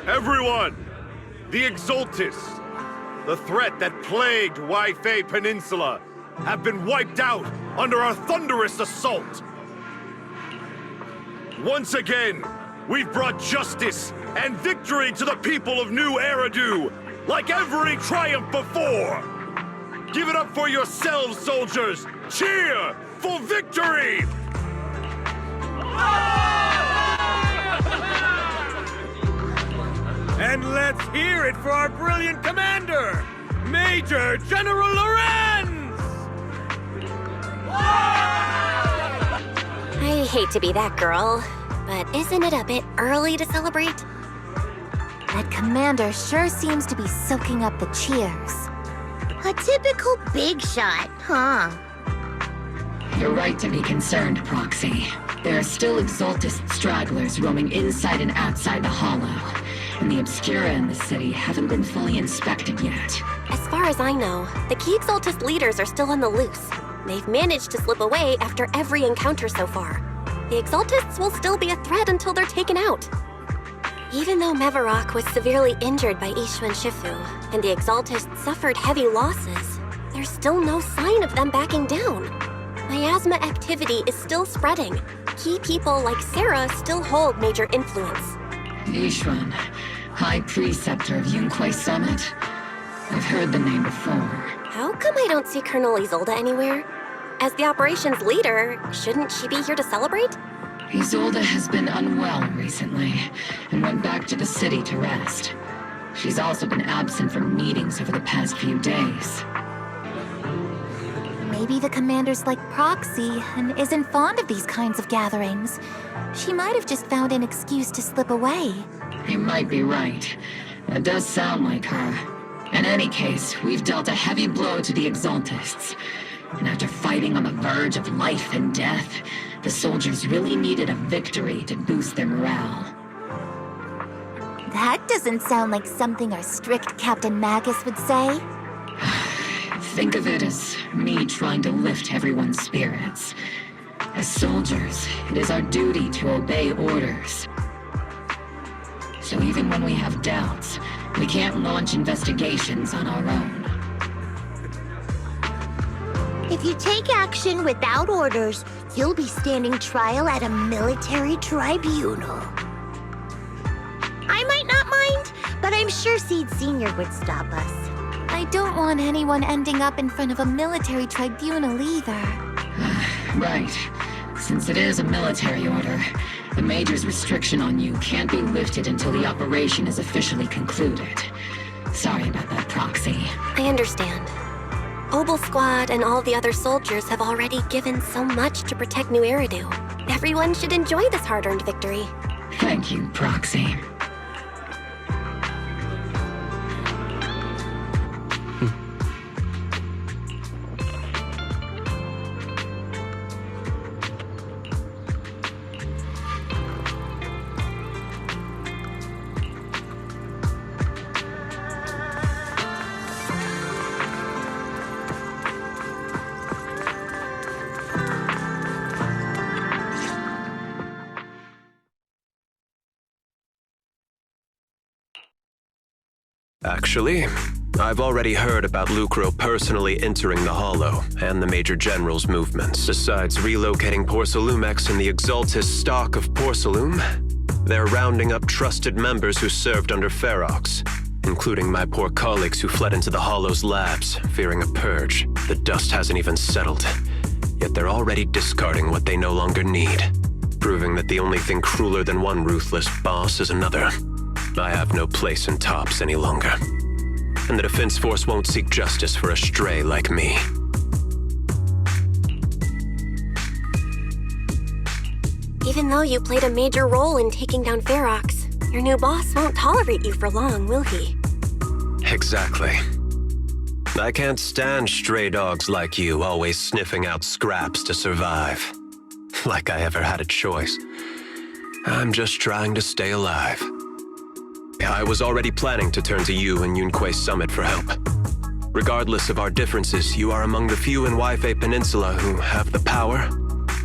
Everyone! The Exultists, the threat that plagued Waifei Peninsula, have been wiped out under our thunderous assault! Once again, we've brought justice and victory to the people of New Eridu, like every triumph before! Give it up for yourselves, soldiers! Cheer for victory! And let's hear it for our brilliant commander, Major General Lorenz! I hate to be that girl, but isn't it a bit early to celebrate? That commander sure seems to be soaking up the cheers. A typical big shot, huh? You're right to be concerned, Proxy. There are still Exultist stragglers roaming inside and outside the Hollow, and the Obscura in the city haven't been fully inspected yet. As far as I know, the key Exultist leaders are still on the loose. They've managed to slip away after every encounter so far. The Exultists will still be a threat until they're taken out. Even though Mevarok was severely injured by Ishu and Shifu, and the Exultists suffered heavy losses, there's still no sign of them backing down. Miasma activity is still spreading. Key people like Sarah still hold major influence. Yishuan, High Preceptor of Yunquai Summit? I've heard the name before. How come I don't see Colonel Isolde anywhere? As the operations leader, shouldn't she be here to celebrate? Isolde has been unwell recently, and went back to the city to rest. She's also been absent from meetings over the past few days. Maybe the commander's like Proxy and isn't fond of these kinds of gatherings. She might have just found an excuse to slip away. You might be right. That does sound like her. In any case, we've dealt a heavy blow to the Exultists. And after fighting on the verge of life and death, the soldiers really needed a victory to boost their morale. That doesn't sound like something our strict Captain Magus would say. Think of it as me trying to lift everyone's spirits. As soldiers, it is our duty to obey orders. So even when we have doubts, we can't launch investigations on our own. If you take action without orders, you'll be standing trial at a military tribunal. I might not mind, but I'm sure Seed Sr. would stop us. I don't want anyone ending up in front of a military tribunal either. Right. Since it is a military order, the Major's restriction on you can't be lifted until the operation is officially concluded. Sorry about that, Proxy. I understand. Obel Squad and all the other soldiers have already given so much to protect New Eridu. Everyone should enjoy this hard-earned victory. Thank you, Proxy. Actually, I've already heard about Lucro personally entering the Hollow and the Major General's movements. Besides relocating Porcelumex and the Exultist stock of Porcelume, they're rounding up trusted members who served under Ferox, including my poor colleagues who fled into the Hollow's labs, fearing a purge. The dust hasn't even settled, yet they're already discarding what they no longer need, proving that the only thing crueler than one ruthless boss is another. I have no place in Tops any longer. And the Defense Force won't seek justice for a stray like me. Even though you played a major role in taking down Ferox, your new boss won't tolerate you for long, will he? Exactly. I can't stand stray dogs like you always sniffing out scraps to survive. Like I ever had a choice. I'm just trying to stay alive. I was already planning to turn to you and Yunquai Summit for help. Regardless of our differences, you are among the few in Waifei Peninsula who have the power,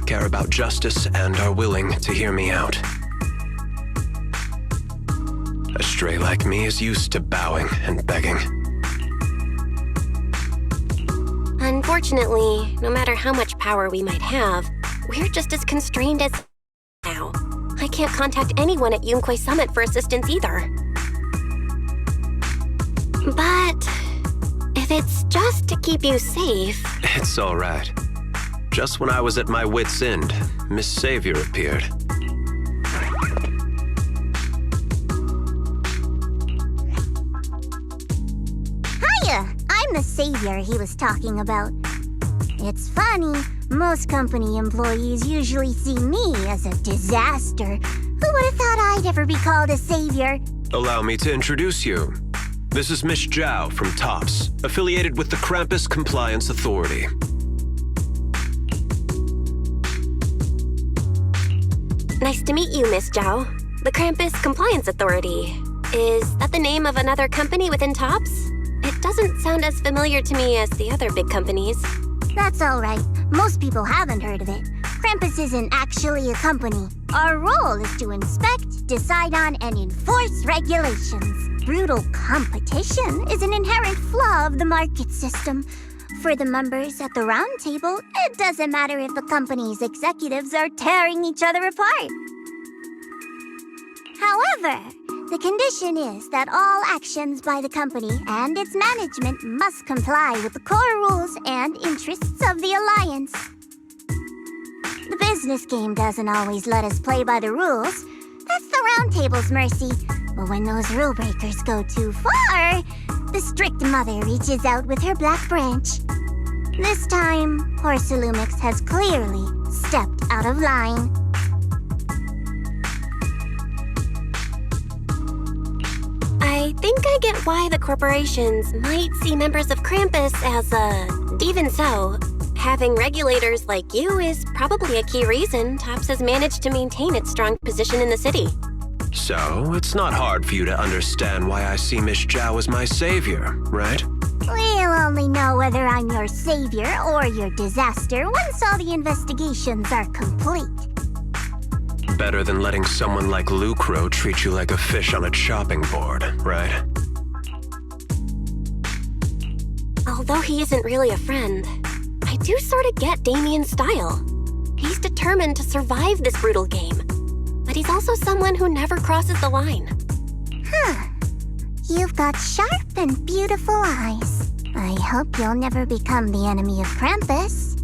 care about justice, and are willing to hear me out. stray like me is used to bowing and begging. Unfortunately, no matter how much power we might have, we're just as constrained as now. I can't contact anyone at Yunquay Summit for assistance either. But if it's just to keep you safe... It's all right. Just when I was at my wit's end, Miss Savior appeared. Hiya! I'm the savior he was talking about. It's funny, most company employees usually see me as a disaster. Who would have thought I'd ever be called a savior? Allow me to introduce you. This is Miss Zhao from TOPS, affiliated with the Krampus Compliance Authority. Nice to meet you, Miss Zhao. The Krampus Compliance Authority. Is that the name of another company within TOPS? It doesn't sound as familiar to me as the other big companies. That's all right. Most people haven't heard of it. Krampus isn't actually a company. Our role is to inspect, decide on, and enforce regulations. Brutal competition is an inherent flaw of the market system. For the members at the round table, it doesn't matter if the company's executives are tearing each other apart. However, the condition is that all actions by the company and its management must comply with the core rules and interests of the Alliance. The business game doesn't always let us play by the rules. That's the round table's mercy. But when those rule breakers go too far, the strict mother reaches out with her black branch. This time, Porcelumix has clearly stepped out of line. I think I get why the corporations might see members of Krampus as even so, having regulators like you is probably a key reason TOPS has managed to maintain its strong position in the city. So, it's not hard for you to understand why I see Miss Zhao as my savior, right? We'll only know whether I'm your savior or your disaster once all the investigations are complete. Better than letting someone like Lucro treat you like a fish on a chopping board, right? Although he isn't really a friend, I do sort of get Damien's style. He's determined to survive this brutal game. But he's also someone who never crosses the line. Huh. You've got sharp and beautiful eyes. I hope you'll never become the enemy of Krampus.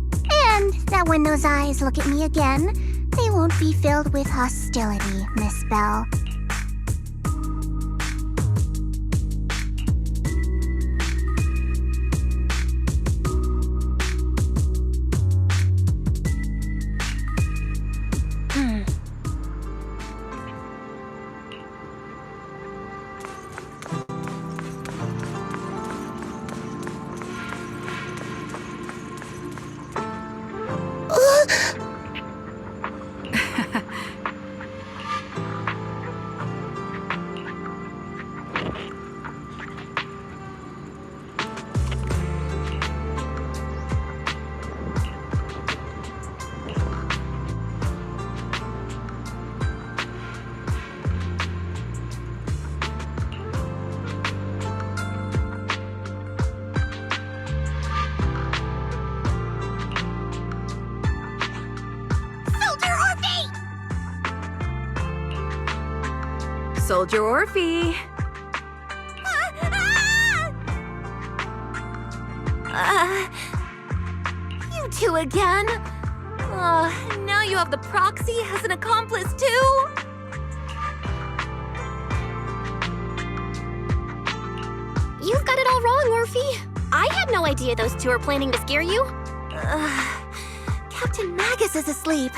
And that when those eyes look at me again, they won't be filled with hostility, Miss Bell. Soldier Orphe. You two again? Now you have the proxy as an accomplice too? You've got it all wrong, Orphe. I had no idea those two were planning to scare you. Captain Magus is asleep.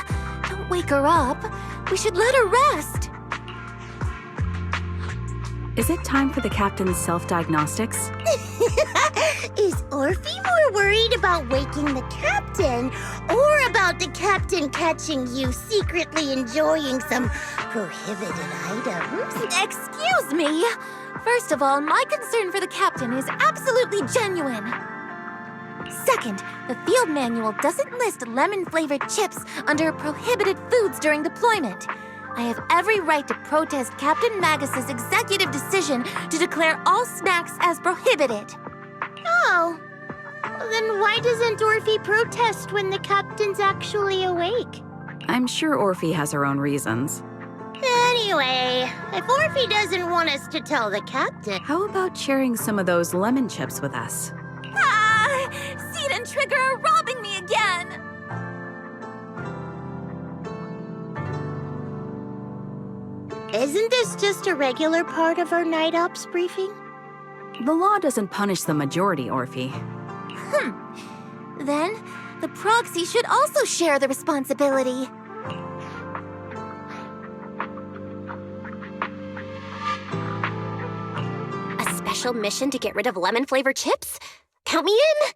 Don't wake her up. We should let her rest. Is it time for the captain's self-diagnostics? Is Orphe more worried about waking the captain or about the captain catching you secretly enjoying some prohibited items? Excuse me. First of all, my concern for the captain is absolutely genuine. Second, the field manual doesn't list lemon-flavored chips under prohibited foods during deployment. I have every right to protest Captain Magus's executive decision to declare all snacks as prohibited. Oh. Then why doesn't Orphe protest when the captain's actually awake? I'm sure Orphe has her own reasons. Anyway, if Orphe doesn't want us to tell the captain... How about sharing some of those lemon chips with us? Ah! Seed and Trigger are robbing me again! Isn't this just a regular part of our night ops briefing? The law doesn't punish the majority, Orphe. Then, the proxy should also share the responsibility. A special mission to get rid of lemon-flavored chips? Count me in!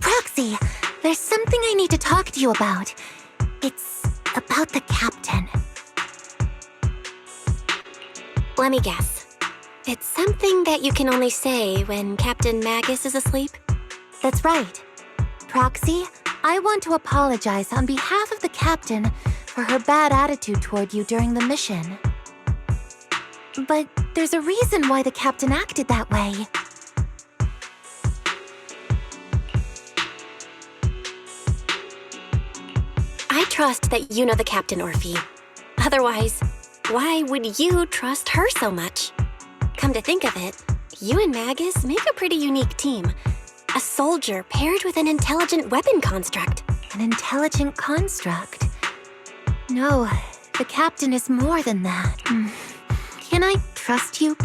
Proxy, there's something I need to talk to you about. It's about the captain. Let me guess. It's something that you can only say when Captain Magus is asleep? That's right. Proxy, I want to apologize on behalf of the captain for her bad attitude toward you during the mission. But there's a reason why the captain acted that way. I trust that you know the captain, Orphe. Otherwise, why would you trust her so much? Come to think of it, you and Magus make a pretty unique team. A soldier paired with an intelligent weapon construct. An intelligent construct? No, the captain is more than that. Can I trust you,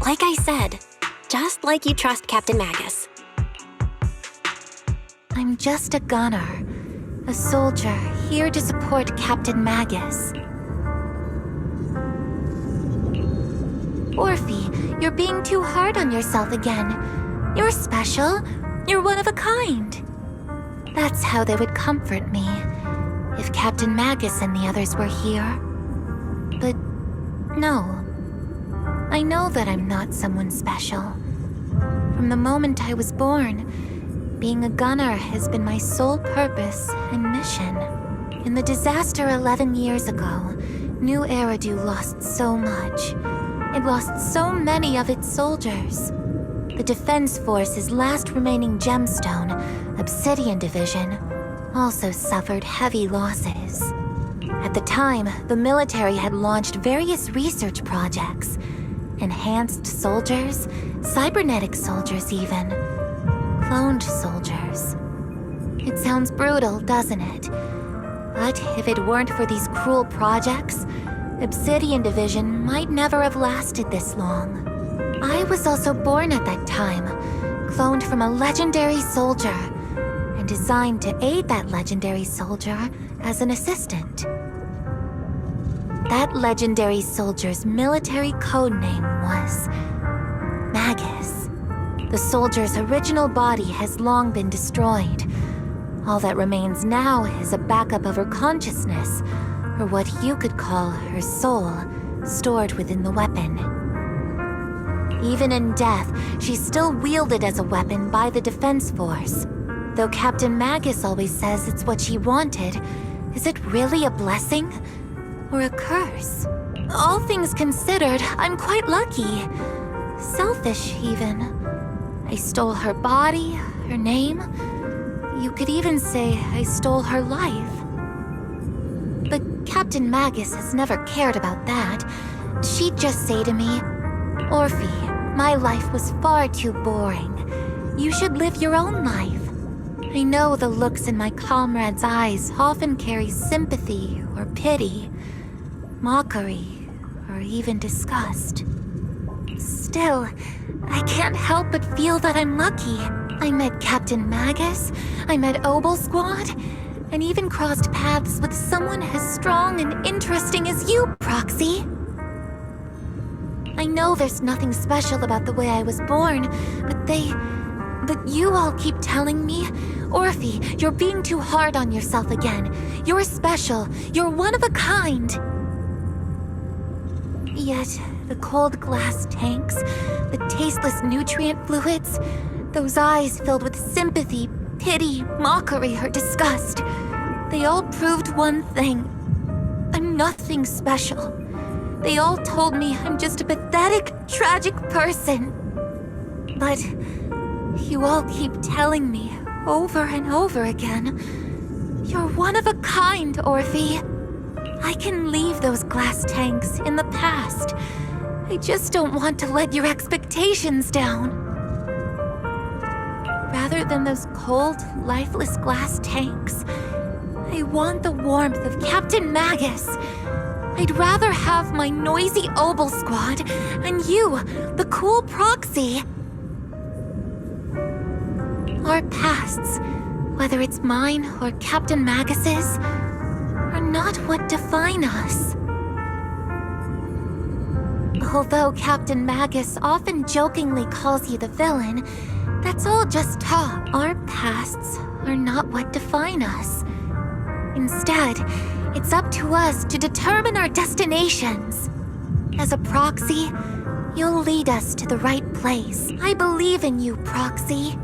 Like I said, just like you trust Captain Magus. I'm just a gunner. A soldier here to support Captain Magus. Orphe, you're being too hard on yourself again. You're special. You're one of a kind. That's how they would comfort me, if Captain Magus and the others were here. But no. I know that I'm not someone special. From the moment I was born, being a gunner has been my sole purpose and mission. In the disaster 11 years ago, New Eridu lost so much. It lost so many of its soldiers. The Defense Force's last remaining gemstone, Obsidian Division, also suffered heavy losses. At the time, the military had launched various research projects. Enhanced soldiers, cybernetic soldiers even. Cloned soldiers. It sounds brutal, doesn't it? But if it weren't for these cruel projects, Obsidian Division might never have lasted this long. I was also born at that time, cloned from a legendary soldier, and designed to aid that legendary soldier as an assistant. That legendary soldier's military codename was Magus. The soldier's original body has long been destroyed. All that remains now is a backup of her consciousness, or what you could call her soul, stored within the weapon. Even in death, she's still wielded as a weapon by the Defense Force. Though Captain Magus always says it's what she wanted, is it really a blessing? Or a curse? All things considered, I'm quite lucky. Selfish, even. I stole her body, her name. You could even say I stole her life. But Captain Magus has never cared about that. She'd just say to me, Orphe, my life was far too boring. You should live your own life. I know the looks in my comrades' eyes often carry sympathy or pity, mockery, or even disgust. Still, I can't help but feel that I'm lucky. I met Captain Magus, I met Obel Squad, and even crossed paths with someone as strong and interesting as you, Proxy. I know there's nothing special about the way I was born, but you all keep telling me, Orphe, you're being too hard on yourself again. You're special. You're one of a kind. Yet, the cold glass tanks, the tasteless nutrient fluids, those eyes filled with sympathy, pity, mockery, or disgust, they all proved one thing. I'm nothing special. They all told me I'm just a pathetic, tragic person. But you all keep telling me over and over again, you're one of a kind, Orphe. I can leave those glass tanks in the past. I just don't want to let your expectations down. Rather than those cold, lifeless glass tanks, I want the warmth of Captain Magus. I'd rather have my noisy Obel squad and you, the cool proxy. Our pasts, whether it's mine or Captain Magus's, are not what define us. Although Captain Magus often jokingly calls you the villain, that's all just talk. Our pasts are not what define us. Instead, it's up to us to determine our destinations. As a proxy, you'll lead us to the right place. I believe in you, proxy.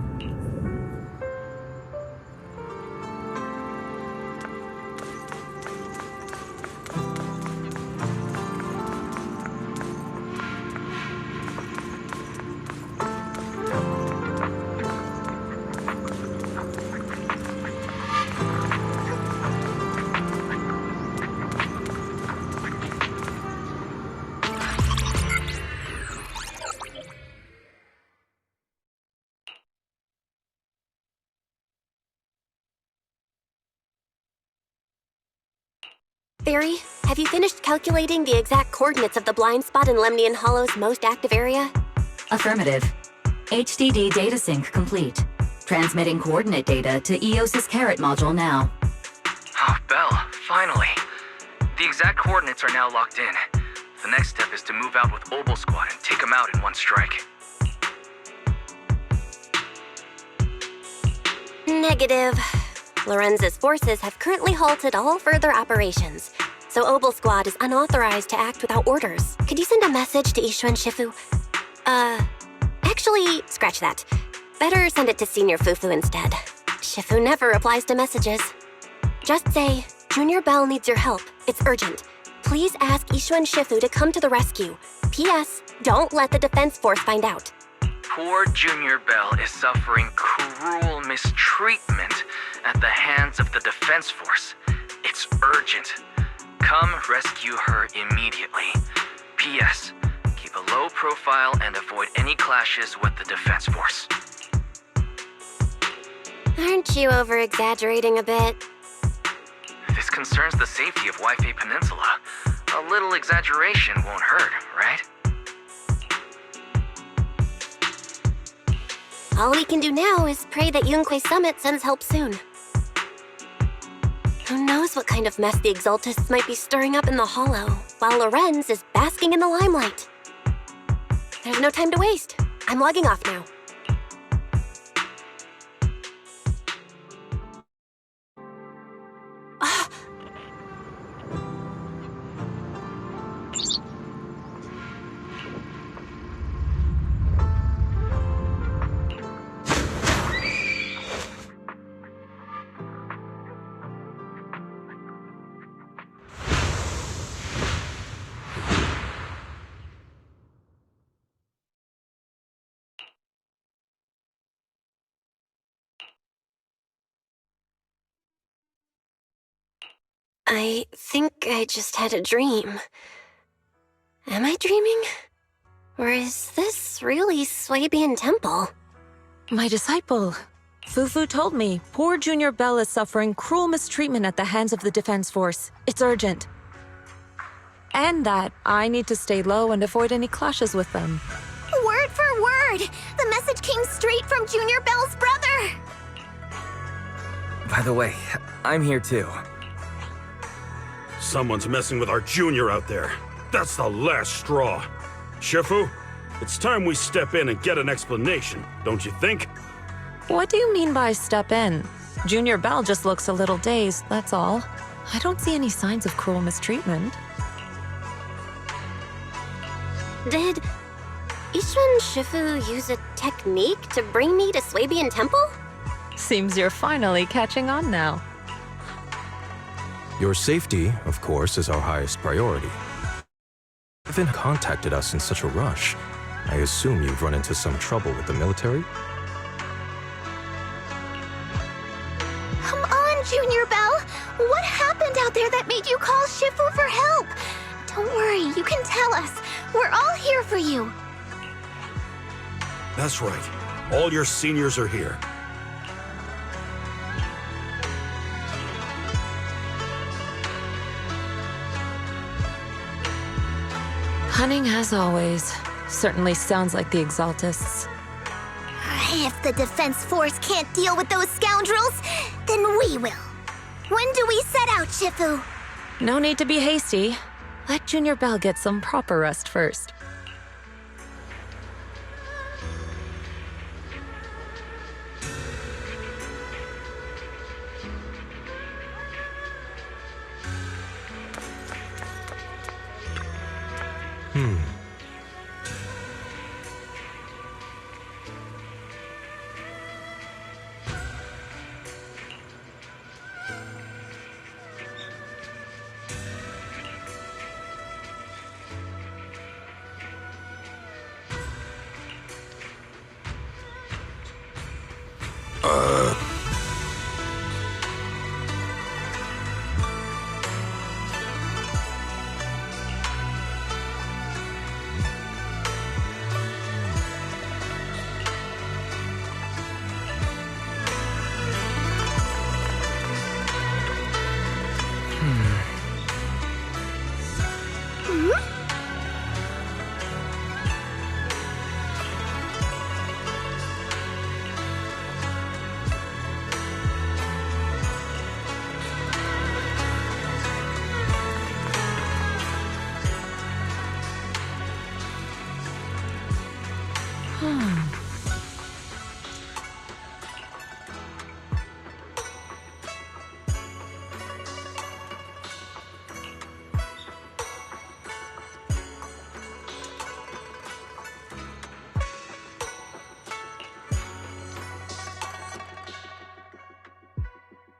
Barry, have you finished calculating the exact coordinates of the blind spot in Lemnian Hollow's most active area? Affirmative. HDD data sync complete. Transmitting coordinate data to EOS's Carrot module now. Oh, Belle, finally. The exact coordinates are now locked in. The next step is to move out with Obel Squad and take them out in one strike. Negative. Lorenz's forces have currently halted all further operations, so Obel Squad is unauthorized to act without orders. Could you send a message to Ishuan Shifu? Actually, scratch that. Better send it to Senior Fufu instead. Shifu never replies to messages. Just say, Junior Bell needs your help. It's urgent. Please ask Ishuan Shifu to come to the rescue. P.S. Don't let the defense force find out. Poor Junior Bell is suffering cruel mistreatment at the hands of the defense force. It's urgent. Come rescue her immediately. P.S. Keep a low profile and avoid any clashes with the defense force. Aren't you over-exaggerating a bit? This concerns the safety of Waifei Peninsula. A little exaggeration won't hurt, right? All we can do now is pray that Yunque Summit sends help soon. Who knows what kind of mess the Exaltists might be stirring up in the Hollow, while Lorenz is basking in the limelight. There's no time to waste. I'm logging off now. I think I just had a dream. Am I dreaming? Or is this really Swabian Temple? My disciple. Fufu told me poor Junior Bell is suffering cruel mistreatment at the hands of the defense force. It's urgent. And that I need to stay low and avoid any clashes with them. Word for word! The message came straight from Junior Bell's brother! By the way, I'm here too. Someone's messing with our junior out there. That's the last straw. Shifu, it's time we step in and get an explanation, don't you think? What do you mean by step in? Junior Bell just looks a little dazed, that's all. I don't see any signs of cruel mistreatment. Did Ishun Shifu use a technique to bring me to Swabian Temple? Seems you're finally catching on now. Your safety, of course, is our highest priority. You haven't contacted us in such a rush. I assume you've run into some trouble with the military? Come on, Junior Bell. What happened out there that made you call Shifu for help? Don't worry, you can tell us. We're all here for you. That's right. All your seniors are here. Cunning as always. Certainly sounds like the Exaltists. If the Defense Force can't deal with those scoundrels, then we will. When do we set out, Shifu? No need to be hasty. Let Junior Bell get some proper rest first.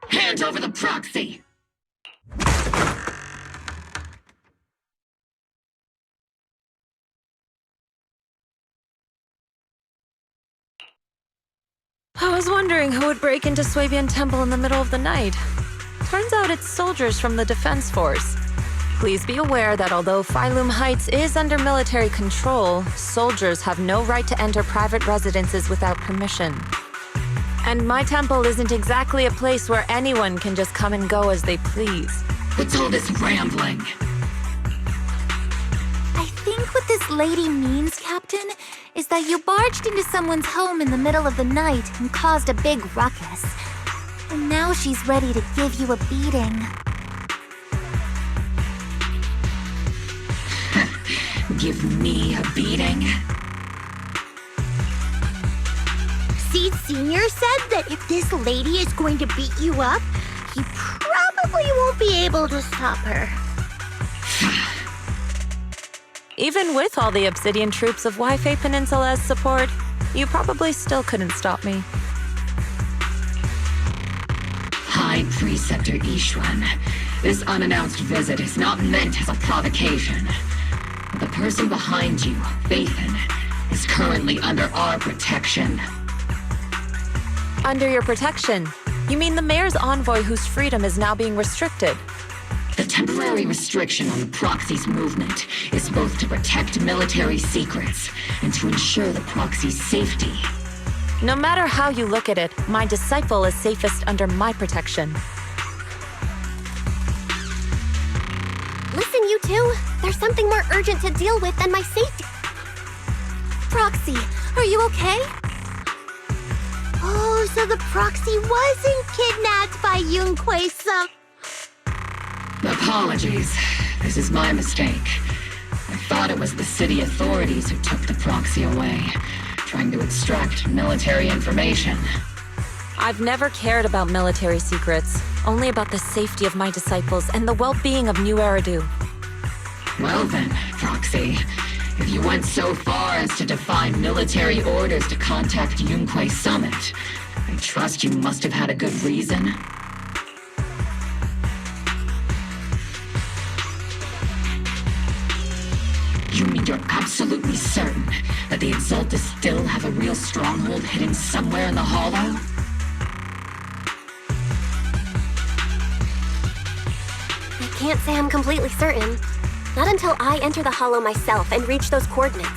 Hand over the proxy! I was wondering who would break into Swabian Temple in the middle of the night. Turns out it's soldiers from the Defense Force. Please be aware that although Phylum Heights is under military control, soldiers have no right to enter private residences without permission. And my temple isn't exactly a place where anyone can just come and go as they please. What's all this rambling? I think what this lady means, Captain, is that you barged into someone's home in the middle of the night and caused a big ruckus. And now she's ready to give you a beating. Give me a beating? Seed Sr. said that if this lady is going to beat you up, he probably won't be able to stop her. Even with all the Obsidian troops of Waifei Peninsula as support, you probably still couldn't stop me. High Preceptor Ishun, this unannounced visit is not meant as a provocation. The person behind you, Faithin, is currently under our protection. Under your protection? You mean the mayor's envoy whose freedom is now being restricted? The temporary restriction on the proxy's movement is both to protect military secrets and to ensure the proxy's safety. No matter how you look at it, my disciple is safest under my protection. Listen, you two. There's something more urgent to deal with than my safety. Proxy, are you okay? Oh, so the proxy wasn't kidnapped by Yunquei-san. Apologies. This is my mistake. I thought it was the city authorities who took the proxy away, trying to extract military information. I've never cared about military secrets, only about the safety of my disciples and the well-being of New Eridu. Well then, Proxy, If you went so far as to defy military orders to contact Yunquei Summit, I trust you must have had a good reason. You mean you're absolutely certain that the Exaltus still have a real stronghold hidden somewhere in the Hollow? I can't say I'm completely certain. Not until I enter the Hollow myself and reach those coordinates.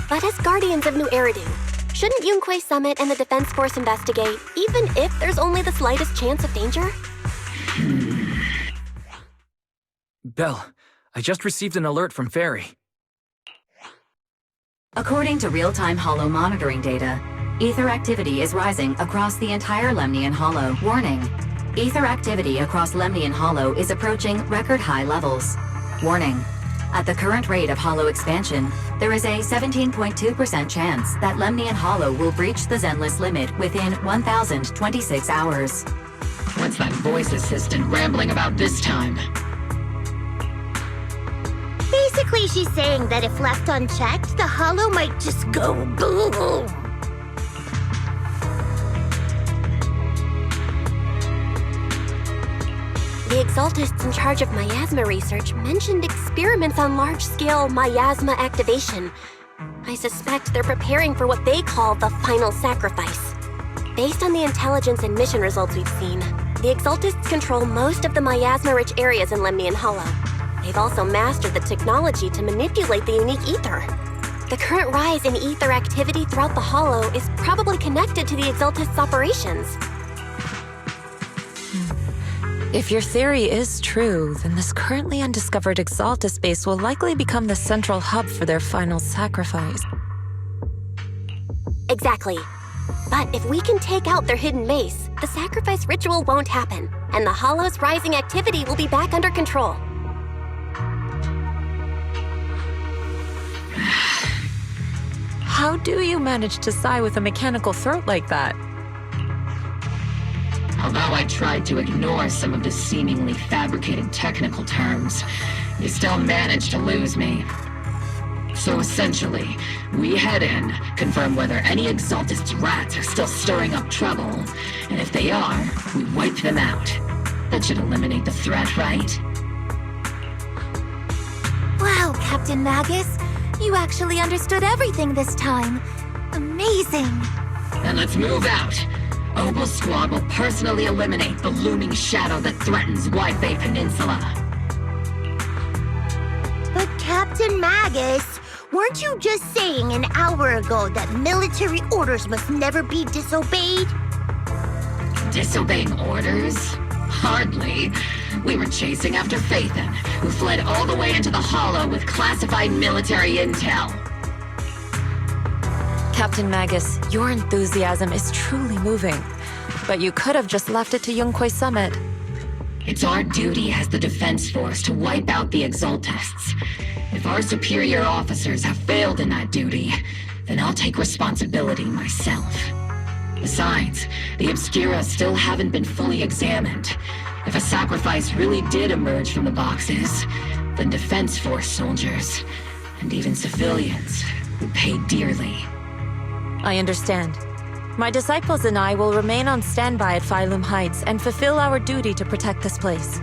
But as Guardians of New Eridu, shouldn't Yunquei Summit and the Defense Force investigate, even if there's only the slightest chance of danger? Belle, I just received an alert from Fairy. According to real-time Hollow monitoring data, ether activity is rising across the entire Lemnian Hollow. Warning. Ether activity across Lemnian Hollow is approaching record-high levels. Warning. At the current rate of Hollow expansion, there is a 17.2% chance that Lemnian Hollow will breach the Zenless limit within 1,026 hours. What's that voice assistant rambling about this time? Basically, she's saying that if left unchecked, the Hollow might just go boom. The Exaltists in charge of miasma research mentioned experiments on large-scale miasma activation. I suspect they're preparing for what they call the final sacrifice. Based on the intelligence and mission results we've seen, the Exaltists control most of the miasma-rich areas in Lemnian Hollow. They've also mastered the technology to manipulate the unique ether. The current rise in ether activity throughout the Hollow is probably connected to the Exaltists' operations. If your theory is true, then this currently undiscovered Exaltus base will likely become the central hub for their final sacrifice. Exactly. But if we can take out their hidden base, the sacrifice ritual won't happen, and the Hollow's rising activity will be back under control. How do you manage to sigh with a mechanical throat like that? Although I tried to ignore some of the seemingly fabricated technical terms, you still managed to lose me. So essentially, we head in, confirm whether any Exaltist rats are still stirring up trouble, and if they are, we wipe them out. That should eliminate the threat, right? Wow, Captain Magus. You actually understood everything this time. Amazing. Then let's move out. Obel Squad will personally eliminate the looming shadow that threatens White Bay Peninsula. But Captain Magus, weren't you just saying an hour ago that military orders must never be disobeyed? Disobeying orders? Hardly. We were chasing after Phaethon, who fled all the way into the Hollow with classified military intel. Captain Magus, your enthusiasm is truly moving. But you could have just left it to Yunquei Summit. It's our duty as the Defense Force to wipe out the Exaltists. If our superior officers have failed in that duty, then I'll take responsibility myself. Besides, the Obscura still haven't been fully examined. If a sacrifice really did emerge from the boxes, then Defense Force soldiers, and even civilians, would pay dearly. I understand. My disciples and I will remain on standby at Phylum Heights and fulfill our duty to protect this place.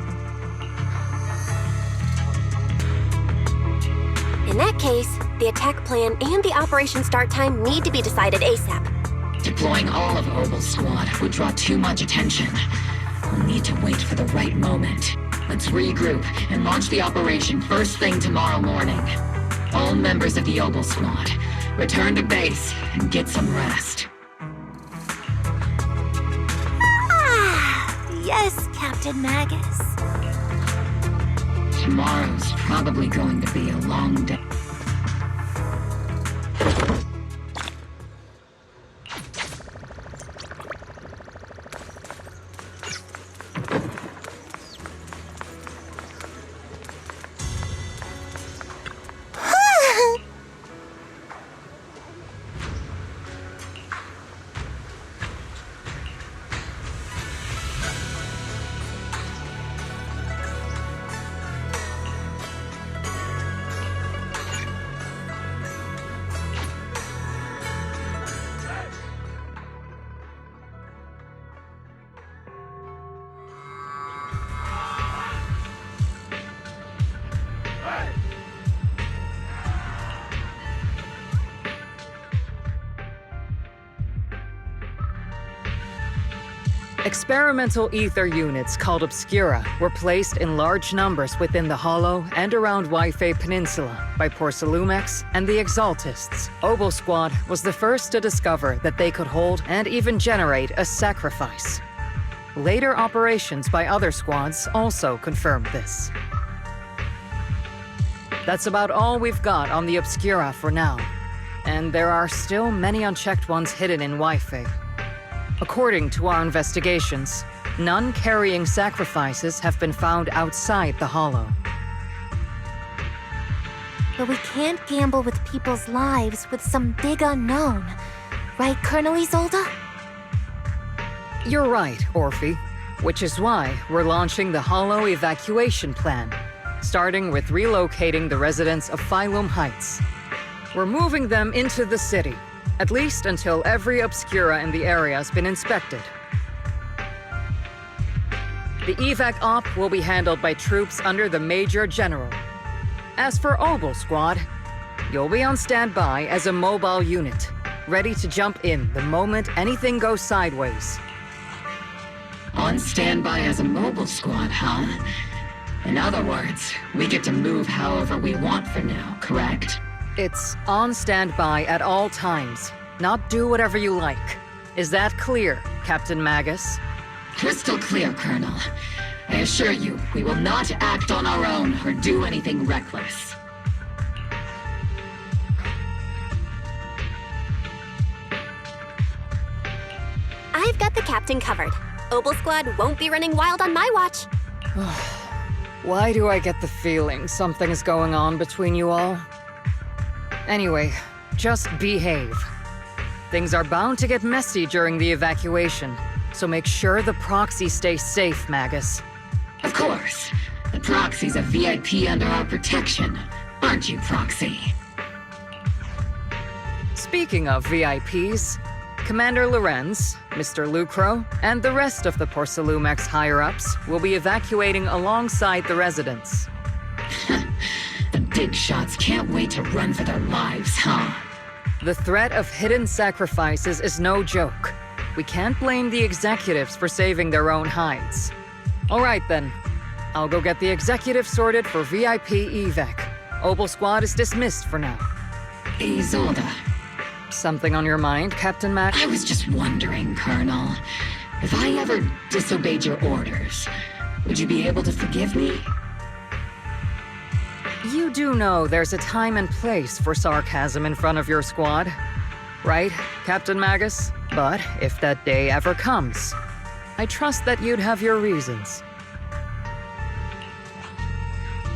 In that case, the attack plan and the operation start time need to be decided ASAP. Deploying all of Obel's squad would draw too much attention. We'll need to wait for the right moment. Let's regroup and launch the operation first thing tomorrow morning. All members of the Obel squad, return to base and get some rest. Yes, Captain Magus. Tomorrow's probably going to be a long day. Experimental ether units called Obscura were placed in large numbers within the Hollow and around Waifei Peninsula by Porcelumex and the Exaltists. Obel Squad was the first to discover that they could hold and even generate a sacrifice. Later operations by other squads also confirmed this. That's about all we've got on the Obscura for now, and there are still many unchecked ones hidden in Waifei. According to our investigations, none carrying sacrifices have been found outside the Hollow. But we can't gamble with people's lives with some big unknown. Right, Colonel Isolde? You're right, Orphe. Which is why we're launching the Hollow evacuation plan, starting with relocating the residents of Phylum Heights. We're moving them into the city, at least until every Obscura in the area has been inspected. The evac op will be handled by troops under the Major General. As for Obel Squad, you'll be on standby as a mobile unit, ready to jump in the moment anything goes sideways. On standby as a mobile squad, huh? In other words, we get to move however we want for now, correct? It's on standby at all times, not do whatever you like. Is that clear, Captain Magus? Crystal clear, Colonel. I assure you, we will not act on our own or do anything reckless. I've got the captain covered. Obel Squad won't be running wild on my watch. Why do I get the feeling something is going on between you all? Anyway, just behave. Things are bound to get messy during the evacuation, so make sure the proxy stays safe, Magus. Of course. The proxy's a VIP under our protection. Aren't you, Proxy? Speaking of VIPs, Commander Lorenz, Mr. Lucro, and the rest of the Porcelumex higher-ups will be evacuating alongside the residents. The big shots can't wait to run for their lives, huh? The threat of hidden sacrifices is no joke. We can't blame the executives for saving their own hides. All right then. I'll go get the executive sorted for VIP evac. Obel Squad is dismissed for now. Isolde. Something on your mind, Captain Mac? I was just wondering, Colonel. If I ever disobeyed your orders, would you be able to forgive me? You do know there's a time and place for sarcasm in front of your squad, right, Captain Magus? But if that day ever comes, I trust that you'd have your reasons.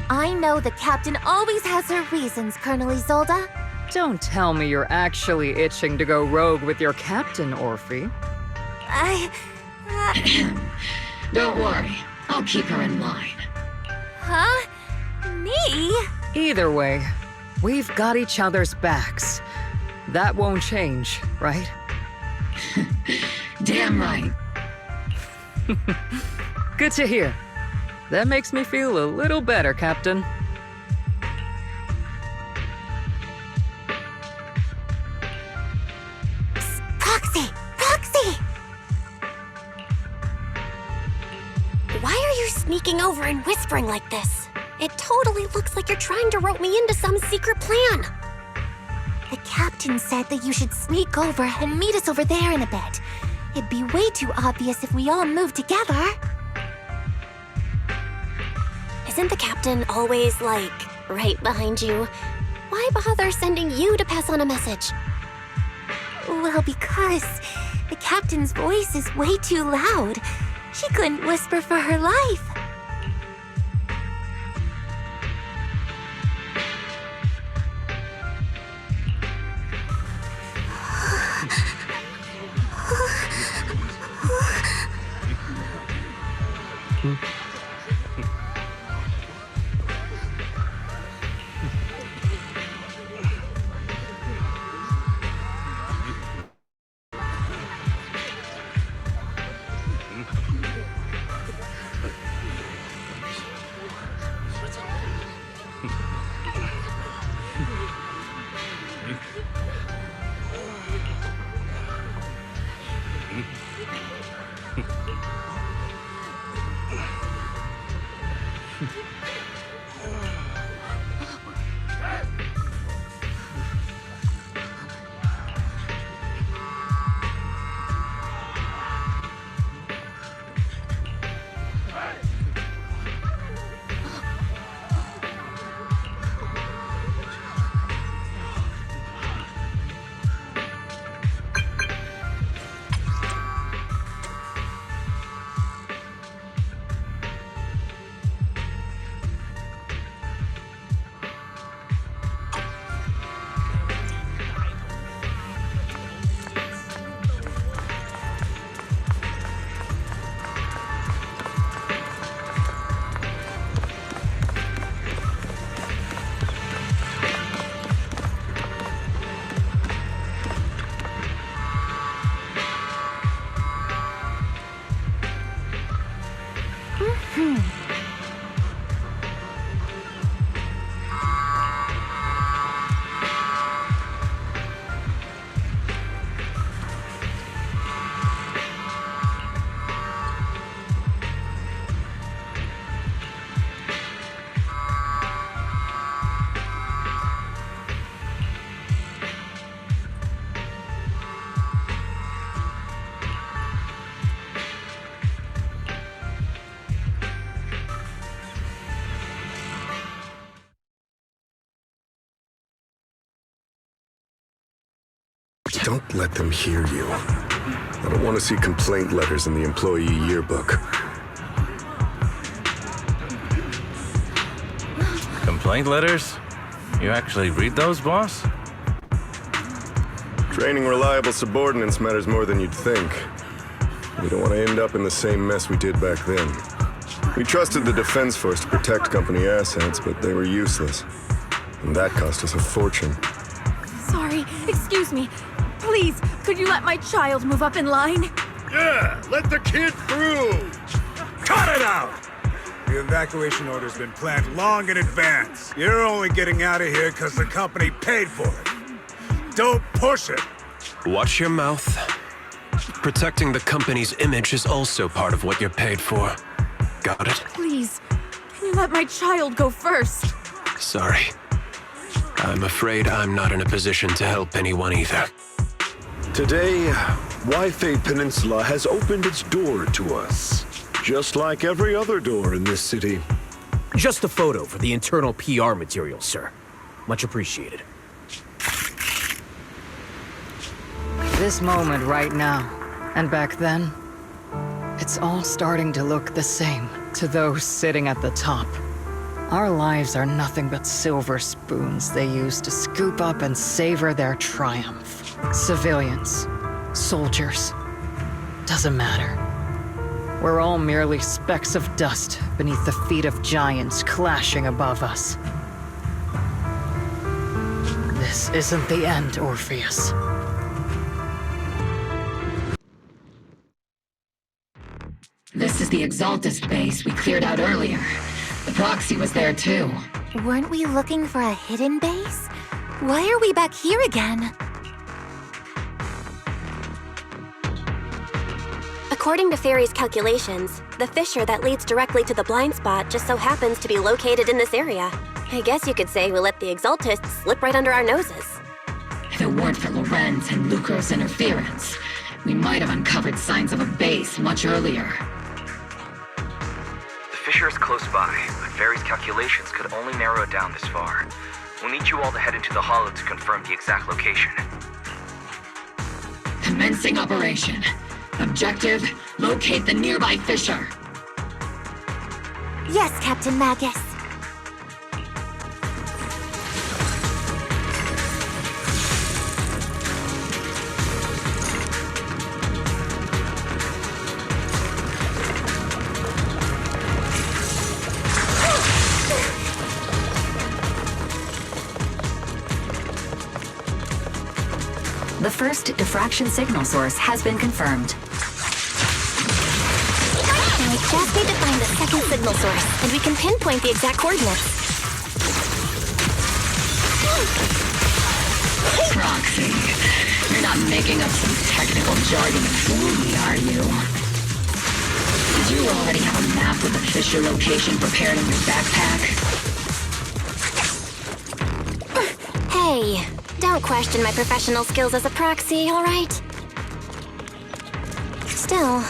I know the captain always has her reasons, Colonel Isolde. Don't tell me you're actually itching to go rogue with your captain, Orphe. Don't worry, I'll keep her in line. Huh? Me? Either way, we've got each other's backs. That won't change, right? Damn right. Good to hear. That makes me feel a little better, Captain. Proxy! Why are you sneaking over and whispering like this? It totally looks like you're trying to rope me into some secret plan. The captain said that you should sneak over and meet us over there in a bit. It'd be way too obvious if we all moved together. Isn't the captain always, like, right behind you? Why bother sending you to pass on a message? Well, because the captain's voice is way too loud. She couldn't whisper for her life. Don't let them hear you. I don't want to see complaint letters in the employee yearbook. Complaint letters? You actually read those, boss? Training reliable subordinates matters more than you'd think. We don't want to end up in the same mess we did back then. We trusted the Defense Force to protect company assets, but they were useless. And that cost us a fortune. Sorry, excuse me. Please, could you let my child move up in line? Yeah, let the kid through! Cut it out! The evacuation order's been planned long in advance. You're only getting out of here because the company paid for it. Don't push it! Watch your mouth. Protecting the company's image is also part of what you're paid for. Got it? Please, can you let my child go first? Sorry. I'm afraid I'm not in a position to help anyone either. Today, Wi-Fi Peninsula has opened its door to us. Just like every other door in this city. Just a photo for the internal PR material, sir. Much appreciated. This moment right now, and back then, it's all starting to look the same to those sitting at the top. Our lives are nothing but silver spoons they use to scoop up and savor their triumph. Civilians, soldiers, doesn't matter. We're all merely specks of dust beneath the feet of giants clashing above us. This isn't the end, Orpheus. This is the Exaltist base we cleared out earlier. The proxy was there too. Weren't we looking for a hidden base? Why are we back here again? According to Fairy's calculations, the fissure that leads directly to the blind spot just so happens to be located in this area. I guess you could say we let the Exaltists slip right under our noses. If it weren't for Lorenz and Lucro's interference, we might have uncovered signs of a base much earlier. The fissure is close by, but Fairy's calculations could only narrow it down this far. We'll need you all to head into the hollow to confirm the exact location. Commencing operation. Objective, locate the nearby fissure. Yes, Captain Magus. The first diffraction signal source has been confirmed. Now we just need to find the second signal source, and we can pinpoint the exact coordinates. Proxy, you're not making up some technical jargon to fool me, are you? Did you already have a map with the fissure location prepared in your backpack? Hey, don't question my professional skills as a proxy, all right? Still,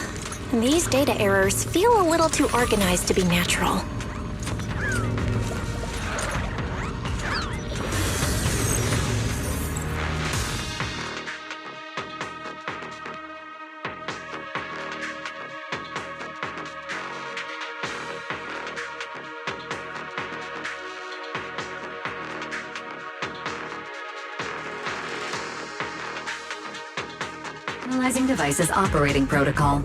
these data errors feel a little too organized to be natural. Analyzing devices operating protocol.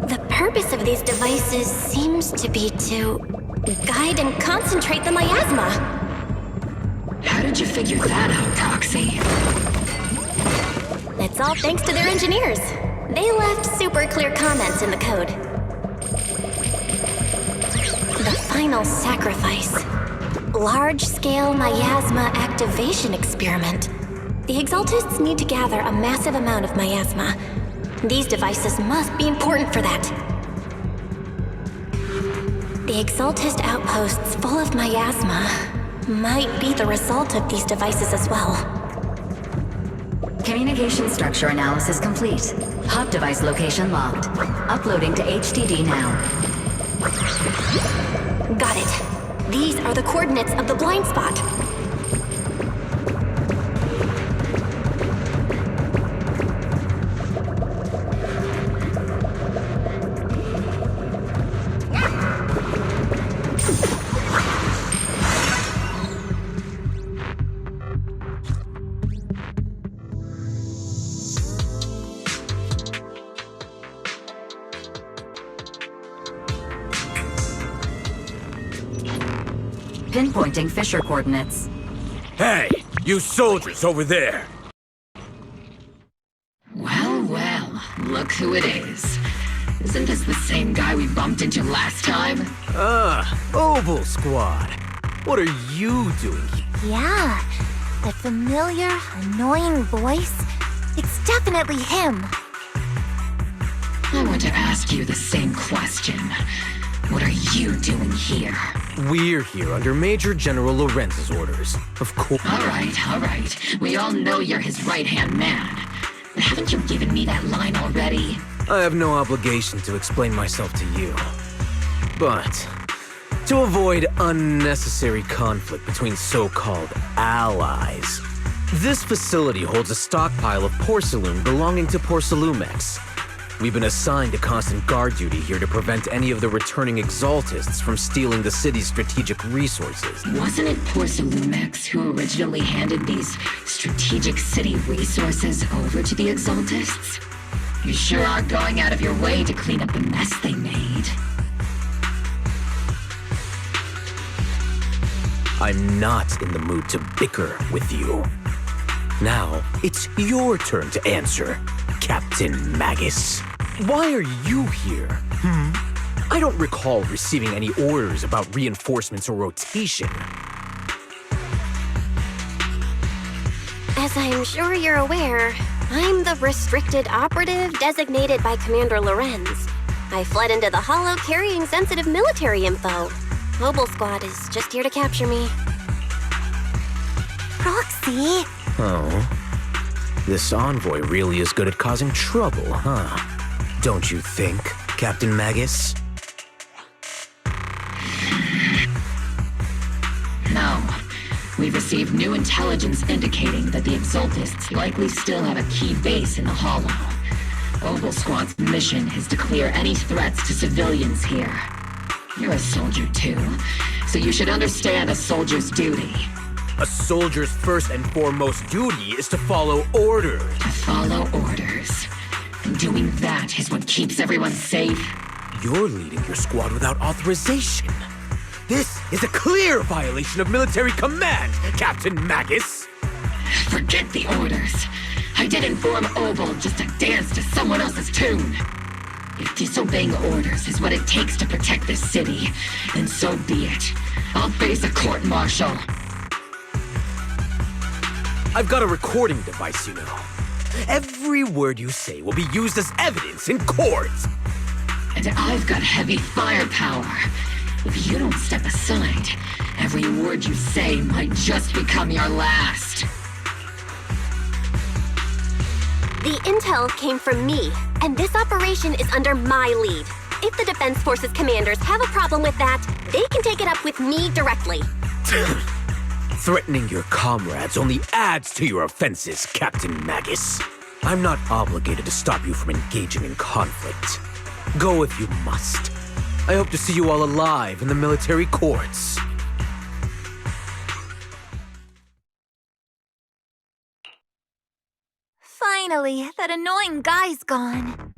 The purpose of these devices seems to be to guide and concentrate the miasma. How did you figure that out, Proxy? It's all thanks to their engineers. They left super clear comments in the code. The final sacrifice. Large-scale miasma activation experiment. The Exaltists need to gather a massive amount of miasma. These devices must be important for that. The Exaltist outposts full of miasma might be the result of these devices as well. Communication structure analysis complete. Hub device location locked. Uploading to HDD now. Got it. These are the coordinates of the blind spot. Pinpointing fissure coordinates. Hey, you soldiers over there! Well, well, look who it is. Isn't this the same guy we bumped into last time? Oval Squad. What are you doing here? Yeah, that familiar, annoying voice. It's definitely him. I want to ask you the same question. What are you doing here? We're here under Major General Lorenz's orders. Of course. All right. We all know you're his right-hand man. But haven't you given me that line already? I have no obligation to explain myself to you. But to avoid unnecessary conflict between so-called allies, this facility holds a stockpile of porcelain belonging to Porcelumex. We've been assigned to constant guard duty here to prevent any of the returning Exaltists from stealing the city's strategic resources. Wasn't it Porcelumex who originally handed these strategic city resources over to the Exaltists? You sure are going out of your way to clean up the mess they made. I'm not in the mood to bicker with you. Now, it's your turn to answer, Captain Magus. Why are you here? I don't recall receiving any orders about reinforcements or rotation. As I'm sure you're aware, I'm the restricted operative designated by Commander Lorenz. I fled into the Hollow carrying sensitive military info. Mobile Squad is just here to capture me. Proxy? Oh. This envoy really is good at causing trouble, huh? Don't you think, Captain Magus? No. We've received new intelligence indicating that the Exaltists likely still have a key base in the Hollow. Oval Squad's mission is to clear any threats to civilians here. You're a soldier too, so you should understand a soldier's duty. A soldier's first and foremost duty is to follow orders. To follow orders. And doing that is what keeps everyone safe. You're leading your squad without authorization. This is a clear violation of military command, Captain Magus! Forget the orders. I didn't form Oval just to dance to someone else's tune. If disobeying orders is what it takes to protect this city, then so be it. I'll face a court-martial. I've got a recording device, you know. Every word you say will be used as evidence in court. And I've got heavy firepower. If you don't step aside, every word you say might just become your last. The intel came from me, and this operation is under my lead. If the Defense Forces commanders have a problem with that, they can take it up with me directly. Threatening your comrades only adds to your offenses, Captain Magus. I'm not obligated to stop you from engaging in conflict. Go if you must. I hope to see you all alive in the military courts. Finally, that annoying guy's gone.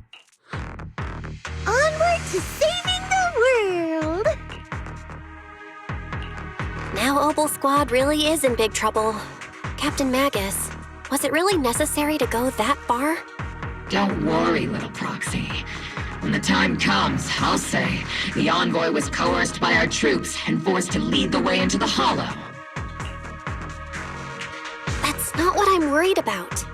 Onward to saving the world! Now Oval Squad really is in big trouble. Captain Magus, was it really necessary to go that far? Don't worry, little proxy. When the time comes, I'll say the envoy was coerced by our troops and forced to lead the way into the Hollow. That's not what I'm worried about.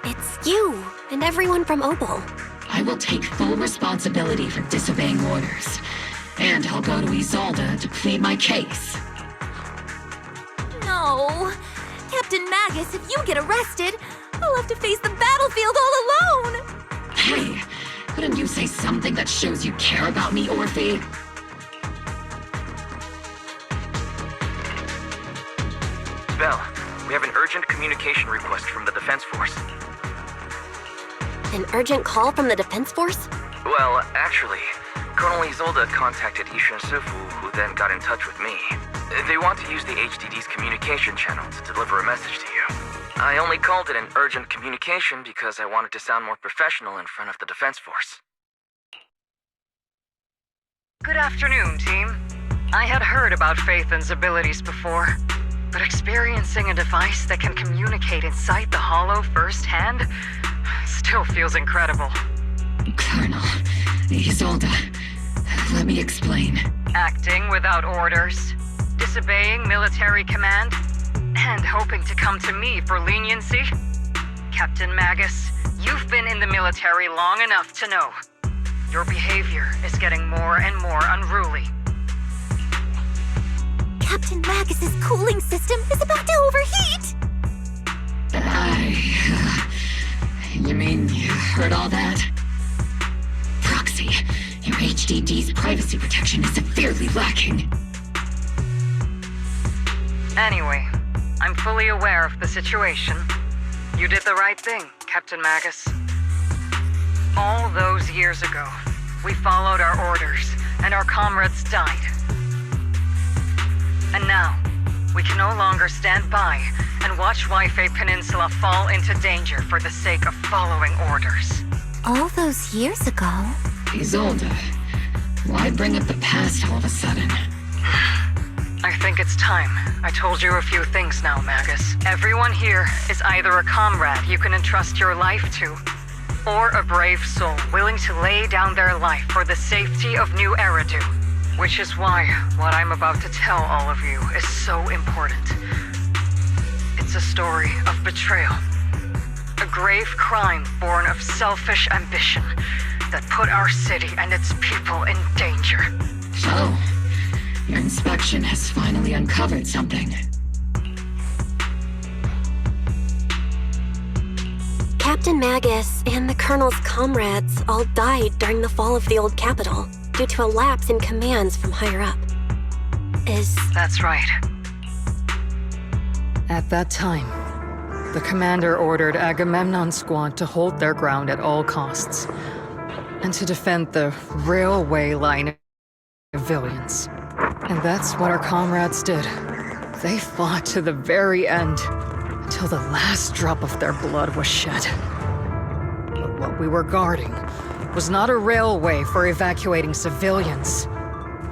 It's you and everyone from Oval. I will take full responsibility for disobeying orders. And I'll go to Isolde to plead my case. No. Captain Magus, if you get arrested, I'll have to face the battlefield all alone. Hey, couldn't you say something that shows you care about me, Orphe? Belle, we have an urgent communication request from the Defense Force. An urgent call from the Defense Force? Well, actually, Colonel Isolde contacted Ishin Sifu, who then got in touch with me. They want to use the HDD's communication channel to deliver a message to you. I only called it an urgent communication because I wanted to sound more professional in front of the Defense Force. Good afternoon, team. I had heard about Phaethon's abilities before, but experiencing a device that can communicate inside the Hollow firsthand still feels incredible. Colonel, Isolde, let me explain. Acting without orders, disobeying military command, and hoping to come to me for leniency? Captain Magus, you've been in the military long enough to know. Your behavior is getting more and more unruly. Captain Magus's cooling system is about to overheat! You mean you heard all that? Proxy, your HDD's privacy protection is severely lacking. Anyway, I'm fully aware of the situation. You did the right thing, Captain Magus. All those years ago, we followed our orders, and our comrades died. And now, we can no longer stand by and watch Wi-Fi Peninsula fall into danger for the sake of following orders. All those years ago? Isolde, why bring up the past all of a sudden? I think it's time. I told you a few things now, Magus. Everyone here is either a comrade you can entrust your life to, or a brave soul willing to lay down their life for the safety of New Eridu. Which is why what I'm about to tell all of you is so important. It's a story of betrayal. A grave crime born of selfish ambition that put our city and its people in danger. So, your inspection has finally uncovered something. Captain Magus and the Colonel's comrades all died during the fall of the old capital due to a lapse in commands from higher up. That's right. At that time, the commander ordered Agamemnon's squad to hold their ground at all costs, and to defend the railway line of villains. And that's what our comrades did. They fought to the very end, until the last drop of their blood was shed. But what we were guarding was not a railway for evacuating civilians.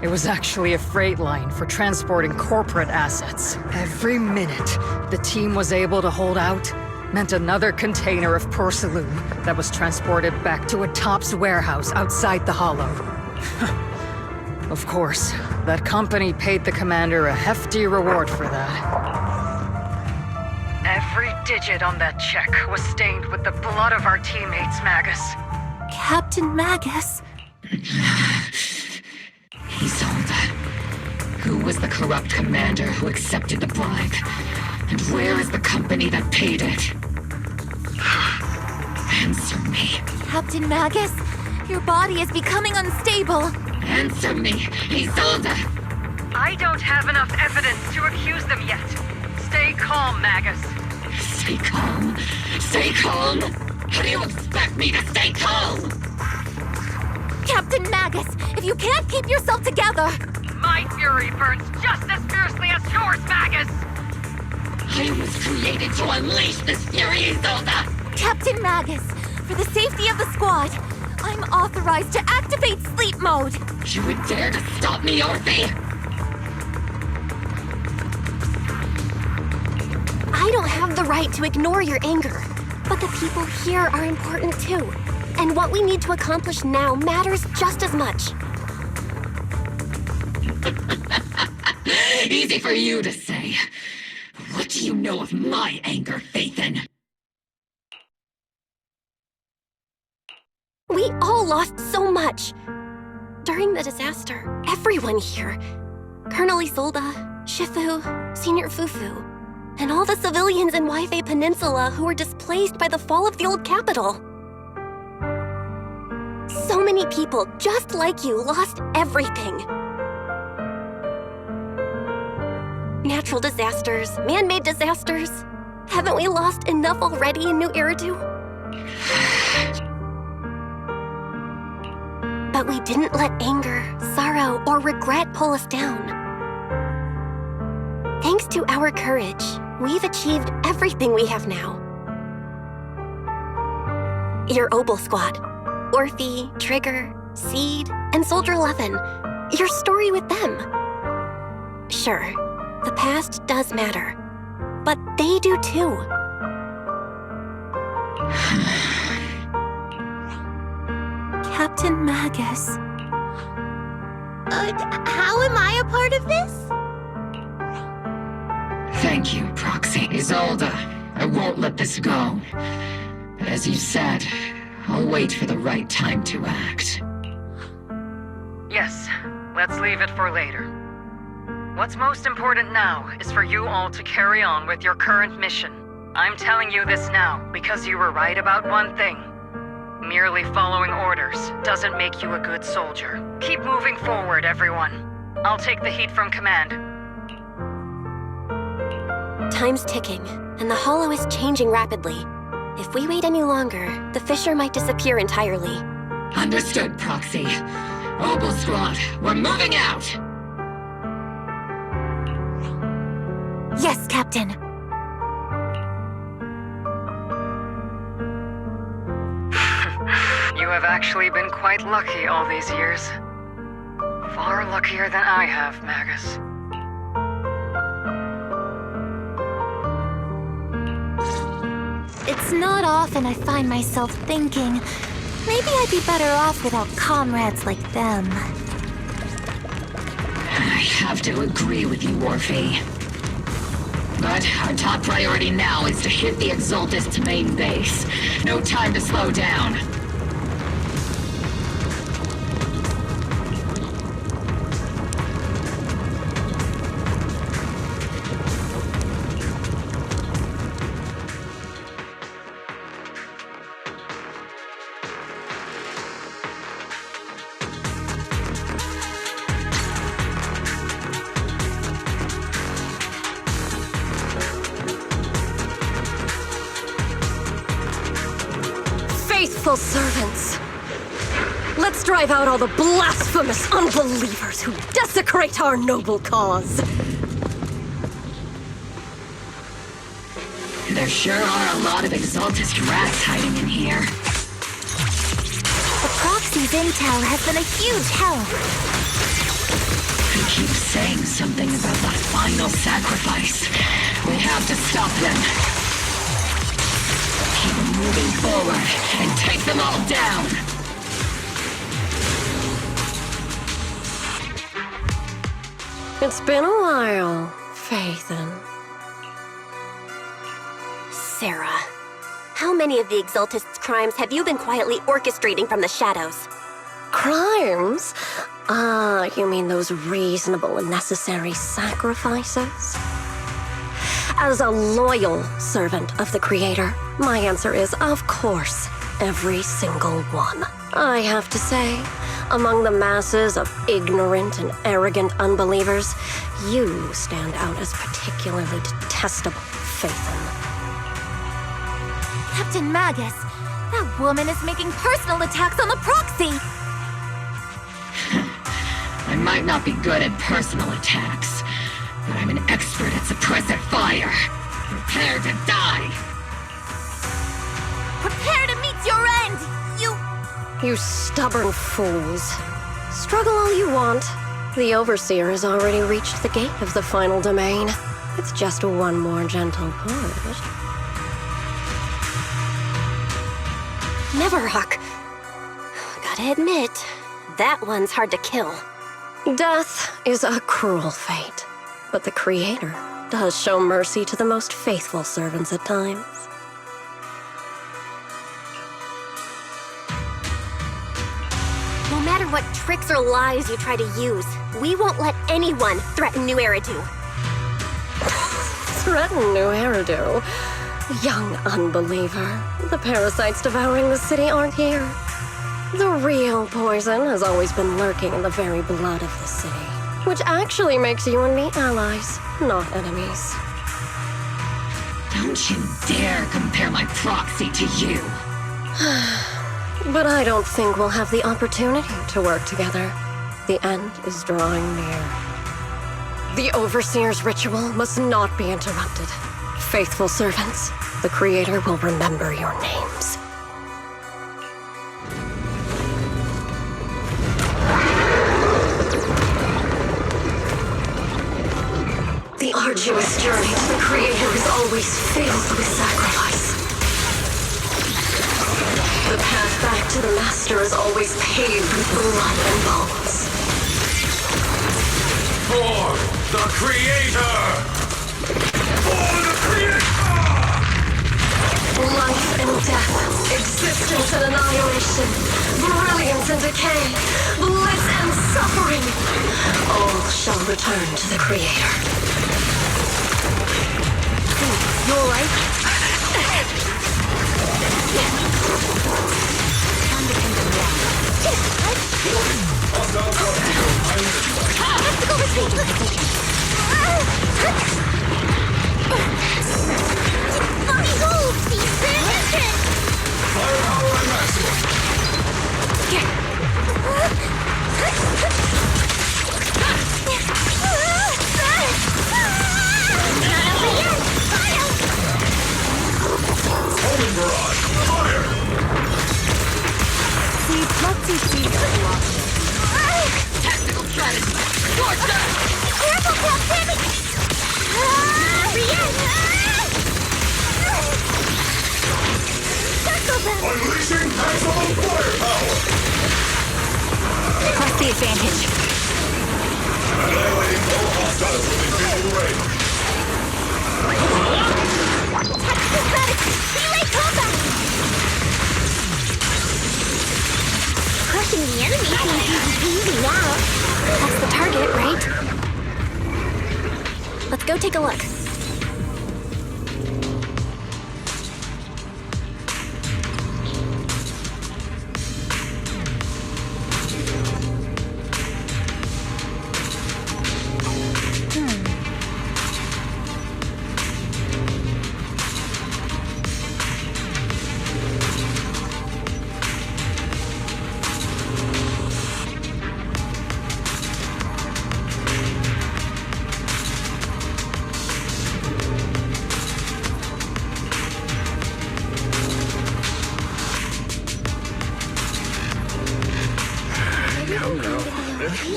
It was actually a freight line for transporting corporate assets. Every minute the team was able to hold out meant another container of porcelain that was transported back to a Topps warehouse outside the Hollow. Of course, that company paid the commander a hefty reward for that. Every digit on that check was stained with the blood of our teammates, Magus. Captain Magus? Isolde, who was the corrupt commander who accepted the bribe? And where is the company that paid it? Answer me. Captain Magus, your body is becoming unstable. Answer me, Isolde! I don't have enough evidence to accuse them yet. Stay calm, Magus. Stay calm? Stay calm? How do you expect me to stay calm? Captain Magus, if you can't keep yourself together... My fury burns just as fiercely as yours, Magus! I was created to unleash this fury, Isolde! Captain Magus, for the safety of the squad, I'm authorized to activate sleep mode! You would dare to stop me, Orphe? I don't have the right to ignore your anger, but the people here are important too. And what we need to accomplish now matters just as much. Easy for you to say. What do you know of my anger, Phaethon? We all lost so much. During the disaster, everyone here, Colonel Isolde, Shifu, Senior Fufu, and all the civilians in Wi-Fi Peninsula who were displaced by the fall of the old capital. So many people just like you lost everything. Natural disasters, man-made disasters. Haven't we lost enough already in New Eridu? But we didn't let anger, sorrow, or regret pull us down. Thanks to our courage, we've achieved everything we have now. Your Obel Squad, Orphe, Trigger, Seed, and Soldier 11. Your story with them. Sure, the past does matter. But they do too. Captain Magus. How am I a part of this? Thank you, Proxy. Isolde, I won't let this go. But as you said, I'll wait for the right time to act. Yes, let's leave it for later. What's most important now is for you all to carry on with your current mission. I'm telling you this now because you were right about one thing. Merely following orders doesn't make you a good soldier. Keep moving forward, everyone. I'll take the heat from command. Time's ticking, and the Hollow is changing rapidly. If we wait any longer, the Fisher might disappear entirely. Understood, Proxy. Obel Squad, we're moving out! Yes, Captain. You have actually been quite lucky all these years. Far luckier than I have, Magus. It's not often I find myself thinking, maybe I'd be better off without comrades like them. I have to agree with you, Orphe. But our top priority now is to hit the Exaltist's main base. No time to slow down. Faithful servants. Let's drive out all the blasphemous unbelievers who desecrate our noble cause. There sure are a lot of Exaltist rats hiding in here. The Proxy's intel has been a huge help. They keep saying something about the final sacrifice. We have to stop them. Keep moving forward and take them all down. It's been a while, Phaethon. Sarah, how many of the Exaltist's crimes have you been quietly orchestrating from the shadows? Crimes? You mean those reasonable and necessary sacrifices? As a loyal servant of the Creator, my answer is, of course, every single one. I have to say, among the masses of ignorant and arrogant unbelievers, you stand out as particularly detestable, Phaethon. Captain Magus, that woman is making personal attacks on the Proxy! I might not be good at personal attacks, but I'm an expert at suppressive fire. Prepare to die! Prepare to meet your end, You stubborn fools. Struggle all you want. The Overseer has already reached the gate of the final domain. It's just one more gentle push. Neverhawk. Gotta admit, that one's hard to kill. Death is a cruel fate, but the Creator does show mercy to the most faithful servants at times. No matter what tricks or lies you try to use, we won't let anyone threaten New Eridu. Threaten New Eridu? Young unbeliever. The parasites devouring the city aren't here. The real poison has always been lurking in the very blood of the city, which actually makes you and me allies, not enemies. Don't you dare compare my Proxy to you. But I don't think we'll have the opportunity to work together. The end is drawing near. The Overseer's ritual must not be interrupted. Faithful servants, the Creator will remember your names. arduous journey to the Creator is always filled with sacrifice. The path back to the Master is always paved with blood and bones. For the Creator! For the Creator! Life and death, existence and annihilation, brilliance and decay, bliss and suffering, all shall return to the Creator. You alright? Tactical strategy! Torch them! Careful, Captain! Circle them! Unleashing maximum firepower! Press the advantage. Annihilating all hostiles within visual range. Tactical strategy! Relay combat! Crushing the enemy seems easy now. That's the target, right? Let's go take a look.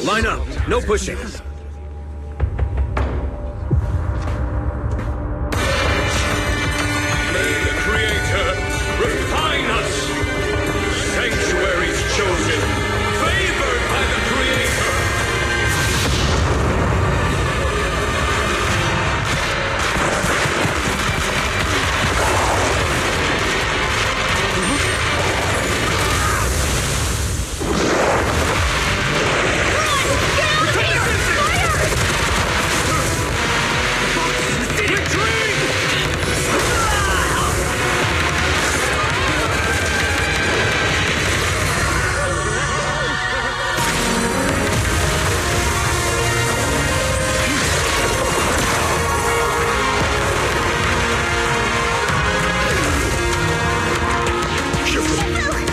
Line up. No pushing. May the Creator refine us! Sanctuaries chosen, favored by the Creator!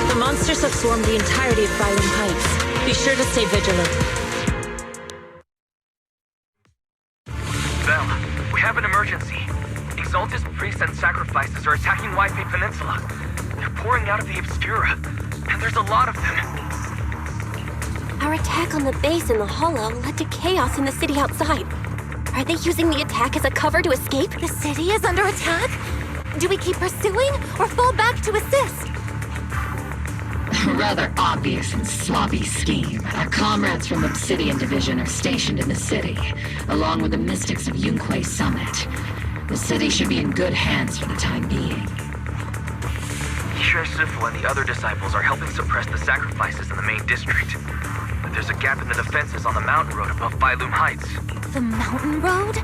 The monsters have swarmed the entirety of Phylum Heights. Be sure to stay vigilant. Bell, we have an emergency. Exaltus priests and sacrifices are attacking Wi-Fi Peninsula. They're pouring out of the Obscura, and there's a lot of them. Our attack on the base in the Hollow led to chaos in the city outside. Are they using the attack as a cover to escape? The city is under attack? Do we keep pursuing or fall back to assist? A rather obvious and sloppy scheme. Our comrades from Obsidian Division are stationed in the city, along with the mystics of Yunquay Summit. The city should be in good hands for the time being. Isher Sifel and the other disciples are helping suppress the sacrifices in the main district. But there's a gap in the defenses on the mountain road above Phylum Heights. The mountain road?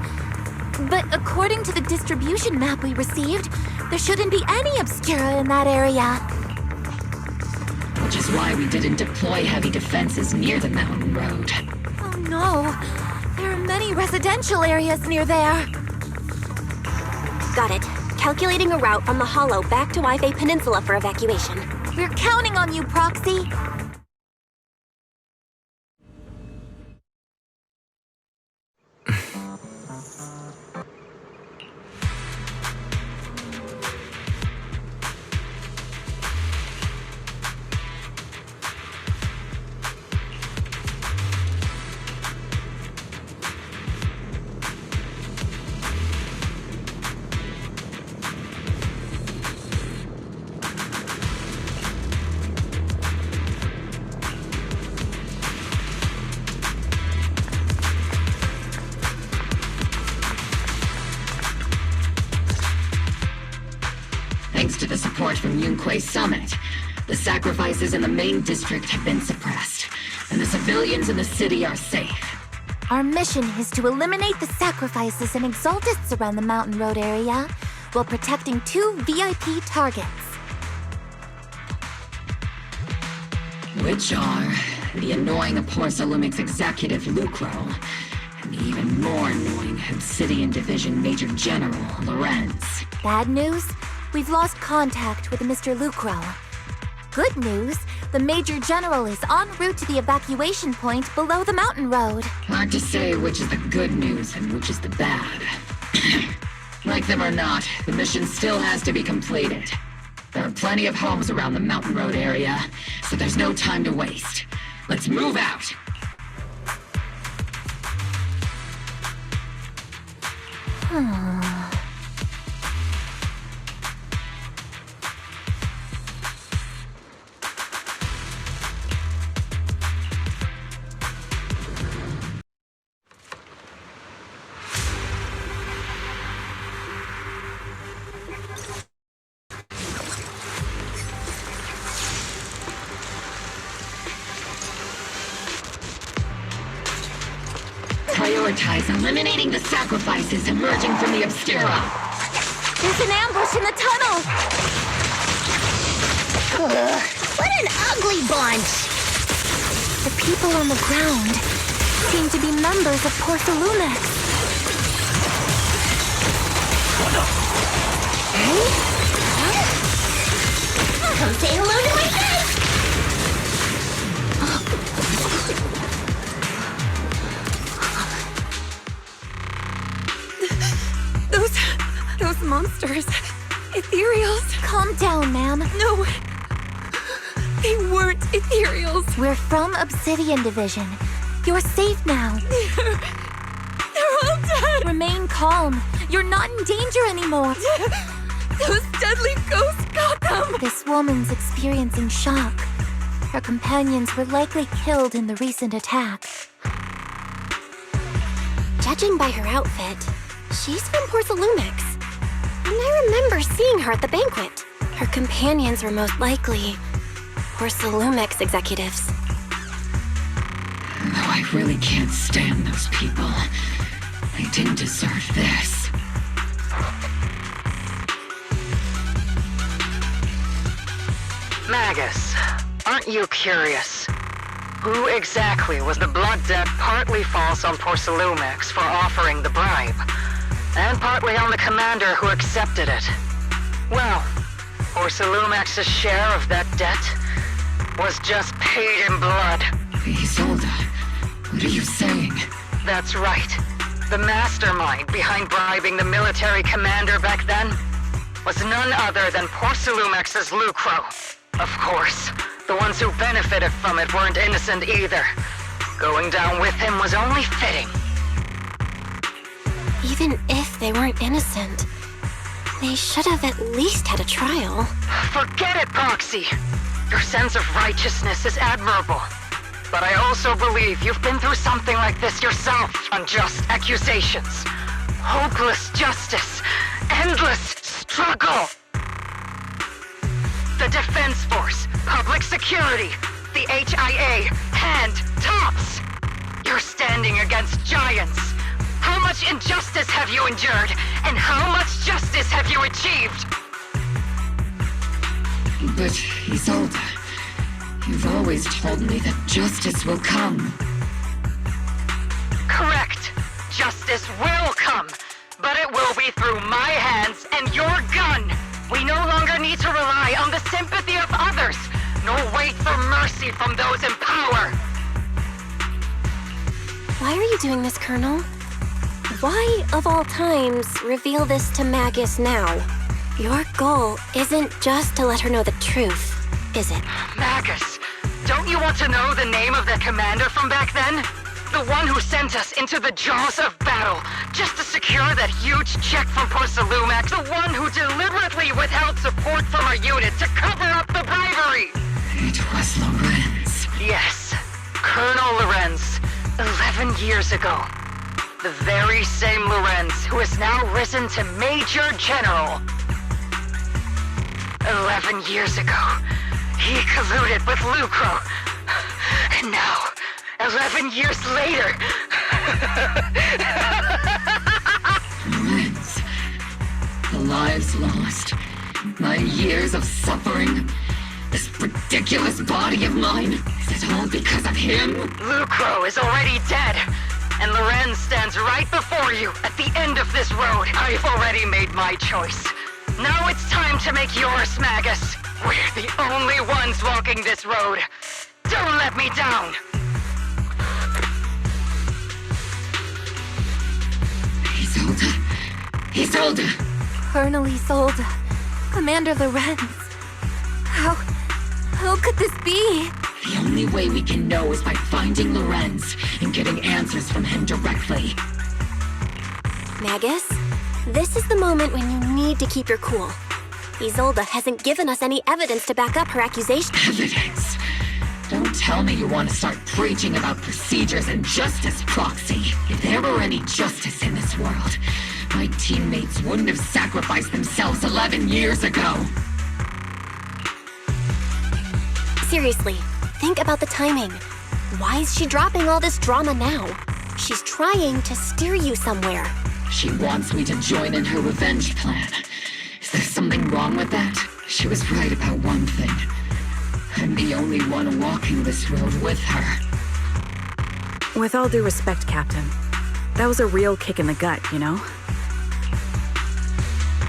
But according to the distribution map we received, there shouldn't be any Obscura in that area. Which is why we didn't deploy heavy defenses near the mountain road. Oh no, there are many residential areas near there. Got it. Calculating a route from the Hollow back to Wi-Fi Peninsula for evacuation. We're counting on you, Proxy. thanks to the support from Yunque's summit, the sacrifices in the main district have been suppressed, and the civilians in the city are safe. Our mission is to eliminate the sacrifices and exaltists around the Mountain Road area while protecting 2 VIP targets. Which are the annoying Porsalumix executive Lucro, and the even more annoying Obsidian Division Major General Lorenz. Bad news? We've lost contact with Mr. Lucro. Good news, the Major General is en route to the evacuation point below the mountain road. Hard to say which is the good news and which is the bad. Like them or not, the mission still has to be completed. There are plenty of homes around the Mountain Road area, so there's no time to waste. Let's move out! Prioritize eliminating the sacrifices emerging from the Obscura. There's an ambush in the tunnel! Ugh, what an ugly bunch! The people on the ground seem to be members of Porsalumix. Hey? Huh? Come say hello to my friends! Those monsters. Ethereals. Calm down, ma'am. No. They weren't Ethereals. We're from Obsidian Division. You're safe now. They're all dead. Remain calm. You're not in danger anymore. Those deadly ghosts got them. This woman's experiencing shock. Her companions were likely killed in the recent attack. Judging by her outfit, she's from Porsalumix. And I remember seeing her at the banquet. Her companions were most likely Porsalumix executives. Though I really can't stand those people, they didn't deserve this. Magus, aren't you curious? Who exactly was the blood debt partly false on Porsalumix for offering the bribe, and partly on the commander who accepted it? Well, Porsalumix's share of that debt was just paid in blood. Isolde, what are you saying? That's right. The mastermind behind bribing the military commander back then was none other than Porsalumix's Lucro. Of course, the ones who benefited from it weren't innocent either. Going down with him was only fitting. Even if they weren't innocent, they should have at least had a trial. Forget it, Proxy! Your sense of righteousness is admirable. But I also believe you've been through something like this yourself. Unjust accusations, hopeless justice, endless struggle. The Defense Force, Public Security, the HIA, and TOPS. You're standing against giants. How much injustice have you endured, and how much justice have you achieved? But, Isolde, you've always told me that justice will come. Correct. Justice will come, but it will be through my hands and your gun. We no longer need to rely on the sympathy of others, nor wait for mercy from those in power. Why are you doing this, Colonel? Why, of all times, reveal this to Magus now? Your goal isn't just to let her know the truth, is it? Magus, don't you want to know the name of the commander from back then? The one who sent us into the jaws of battle, just to secure that huge check from Porsalumix. The one who deliberately withheld support from our unit to cover up the bribery. It was Lorenz. Yes, Colonel Lorenz, 11 years ago. The very same Lorenz who has now risen to Major General. 11 years ago, he colluded with Lucro. And now, 11 years later... Lorenz. The lives lost. My years of suffering. This ridiculous body of mine. Is it all because of him? Lucro is already dead. And Lorenz stands right before you at the end of this road. I've already made my choice. Now it's time to make yours, Magus. We're the only ones walking this road. Don't let me down. Isolde. Colonel Isolde. Commander Lorenz. How could this be? The only way we can know is by finding Lorenz and getting answers from him directly. Magus, this is the moment when you need to keep your cool. Isolde hasn't given us any evidence to back up her accusation. Evidence? Don't tell me you want to start preaching about procedures and justice, Proxy. If there were any justice in this world, my teammates wouldn't have sacrificed themselves 11 years ago. Seriously, think about the timing. Why is she dropping all this drama now? She's trying to steer you somewhere. She wants me to join in her revenge plan. Is there something wrong with that? She was right about one thing. I'm the only one walking this road with her. With all due respect, Captain, that was a real kick in the gut, you know?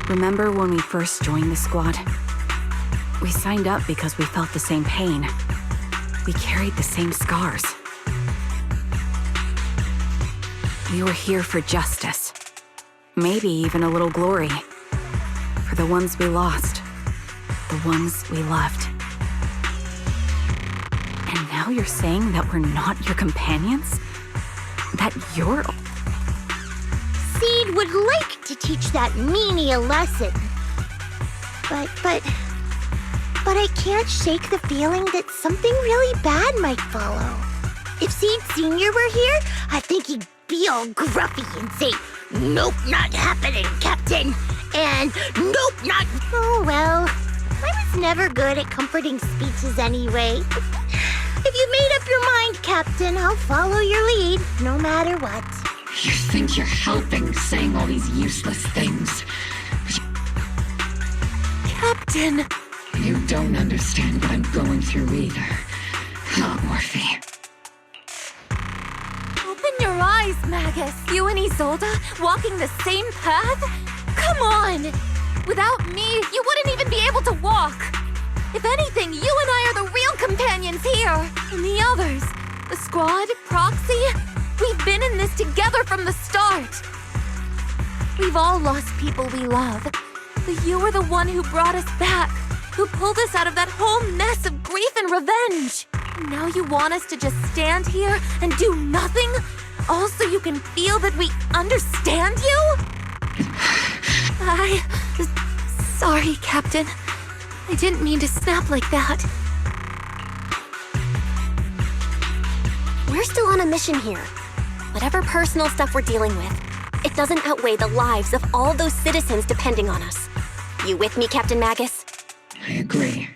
Remember when we first joined the squad? We signed up because we felt the same pain. We carried the same scars. We were here for justice. Maybe even a little glory. For the ones we lost. The ones we loved. And now you're saying that we're not your companions? That you're... Seed would like to teach that meanie a lesson. But I can't shake the feeling that something really bad might follow. If Seed Sr. were here, I think he'd be all gruffy and say, "Nope, not happening, Captain." And "Nope, not..." Oh, well, I was never good at comforting speeches anyway. If you made up your mind, Captain, I'll follow your lead, no matter what. You think you're helping saying all these useless things. Captain! You don't understand what I'm going through either. Huh, Morphe? Open your eyes, Magus. You and Isolde walking the same path? Come on! Without me, you wouldn't even be able to walk. If anything, you and I are the real companions here. And the others, the squad, Proxy, we've been in this together from the start. We've all lost people we love. But you were the one who brought us back, who pulled us out of that whole mess of grief and revenge. And now you want us to just stand here and do nothing? All so you can feel that we understand you? Sorry, Captain. I didn't mean to snap like that. We're still on a mission here. Whatever personal stuff we're dealing with, it doesn't outweigh the lives of all those citizens depending on us. You with me, Captain Magus? I agree.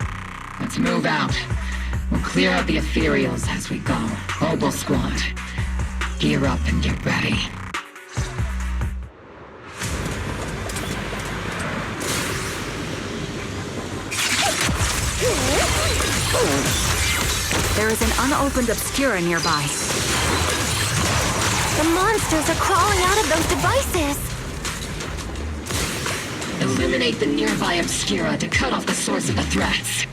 Let's move out. We'll clear out the ethereals as we go. Obel Squad, gear up and get ready. There is an unopened Obscura nearby. The monsters are crawling out of those devices! Eliminate the nearby Obscura to cut off the source of the threats.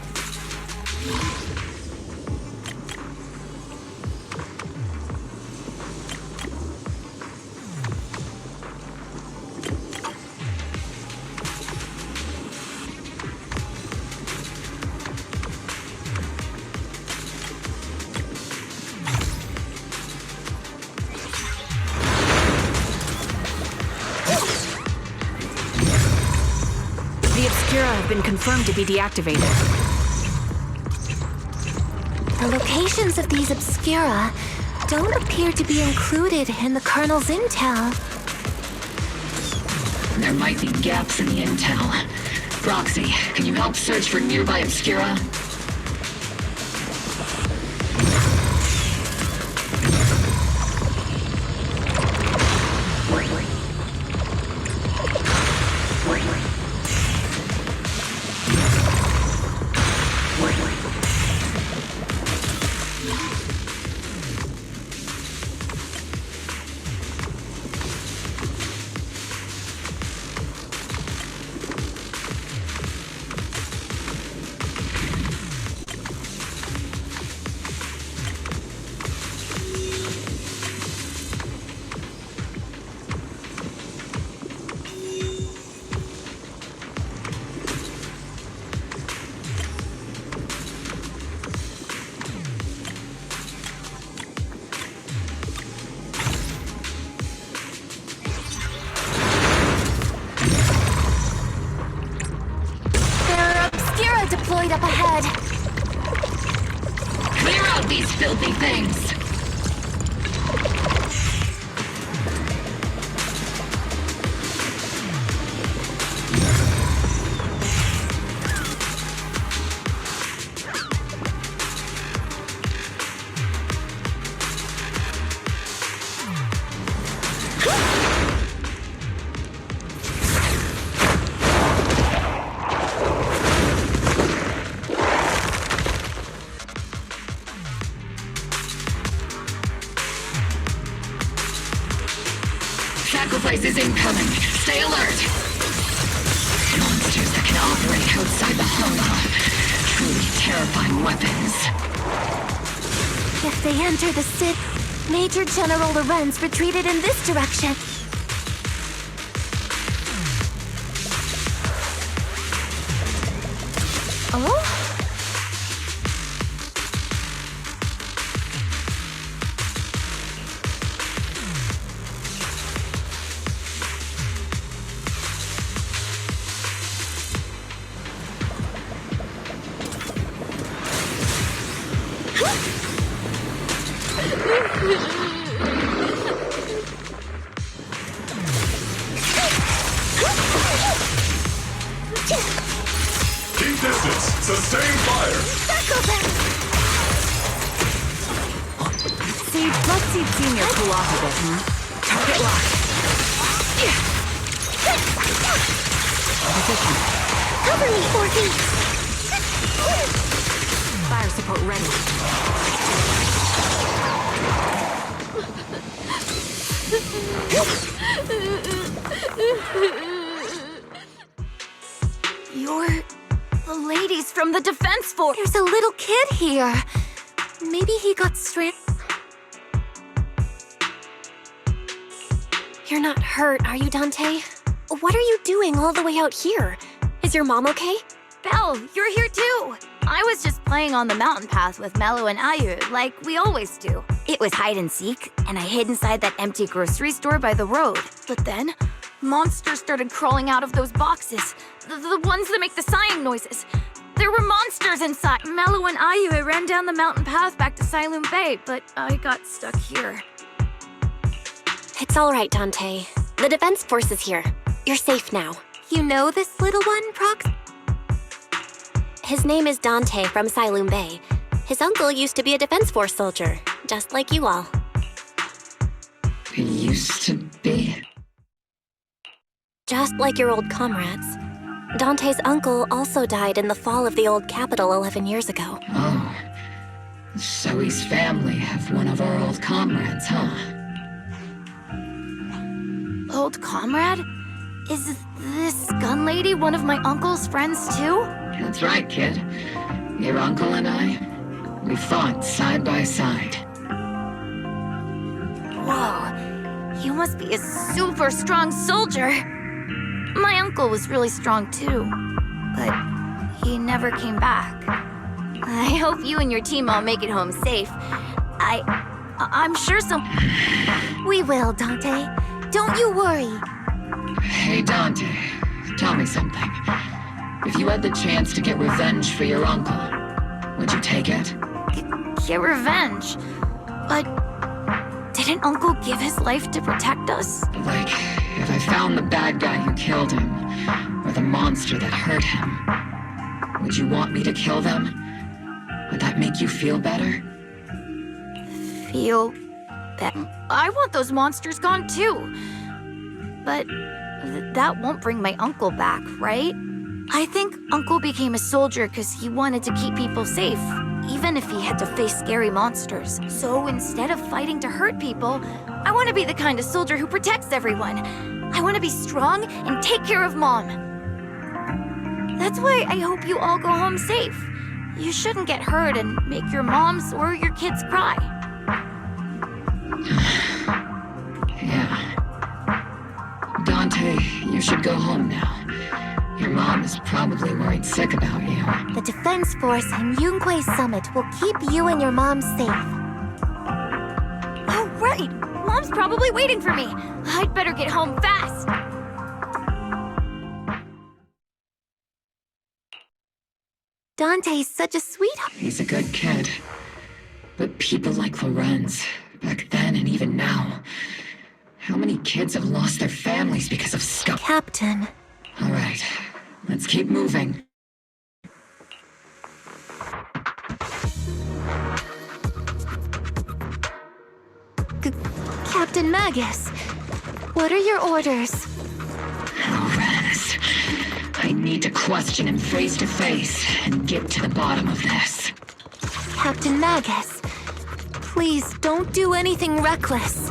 Have been confirmed to be deactivated. The locations of these Obscura don't appear to be included in the Colonel's intel. There might be gaps in the intel, Roxy, can you help search for nearby Obscura? Deployed up ahead. Clear out these filthy things! Sacrifice is incoming. Stay alert. Monsters that can operate outside the hollow. Truly terrifying weapons. If they enter the city, Major General Lorenz retreated in this direction. Oh? Keep distance. Sustain fire. Circle them! See, let's see Senior cool off a bit, huh? Target locked. Position. Cover me, Orphe! Fire support ready. You're the ladies from the Defense Force. There's a little kid here. Maybe he got stranded. You're not hurt, are you, Dante? What are you doing all the way out here? Is your mom okay? Belle, you're here too! I was just playing on the mountain path with Mello and Ayu, like we always do. It was hide and seek, and I hid inside that empty grocery store by the road. But then, monsters started crawling out of those boxes. The ones that make the sighing noises. There were monsters inside. Mello and Ayu ran down the mountain path back to Siloon Bay, but I got stuck here. It's all right, Dante. The Defense Force is here. You're safe now. You know this little one, Prox? His name is Dante from Siloon Bay. His uncle used to be a Defense Force soldier, just like you all. He used to be? Just like your old comrades. Dante's uncle also died in the fall of the old capital 11 years ago. Oh. Zoe's family have one of our old comrades, huh? Old comrade? Is this gun lady one of my uncle's friends too? That's right, kid. Your uncle and I, we fought side by side. Whoa, you must be a super strong soldier. My uncle was really strong too, but he never came back. I hope you and your team all make it home safe. I'm sure We will, Dante. Don't you worry. Hey, Dante, tell me something. If you had the chance to get revenge for your uncle, would you take it? Get revenge? But did Didn't Uncle give his life to protect us? Like, if I found the bad guy who killed him, or the monster that hurt him, would you want me to kill them? Would that make you feel better? Feel that I want those monsters gone too. But that won't bring my uncle back, right? I think Uncle became a soldier because he wanted to keep people safe, even if he had to face scary monsters. So instead of fighting to hurt people, I want to be the kind of soldier who protects everyone. I want to be strong and take care of Mom. That's why I hope you all go home safe. You shouldn't get hurt and make your moms or your kids cry. Yeah. Dante, you should go home now. Your mom is probably worried sick about you. The Defense Force and Yunque Summit will keep you and your mom safe. Oh, right! Mom's probably waiting for me. I'd better get home fast. Dante's such a sweetheart. He's a good kid. But people like Lorenz, back then and even now, how many kids have lost their families because of scum? Captain. All right, let's keep moving. Captain Magus, what are your orders? Lorenz, I need to question him face to face and get to the bottom of this. Captain Magus, please don't do anything reckless.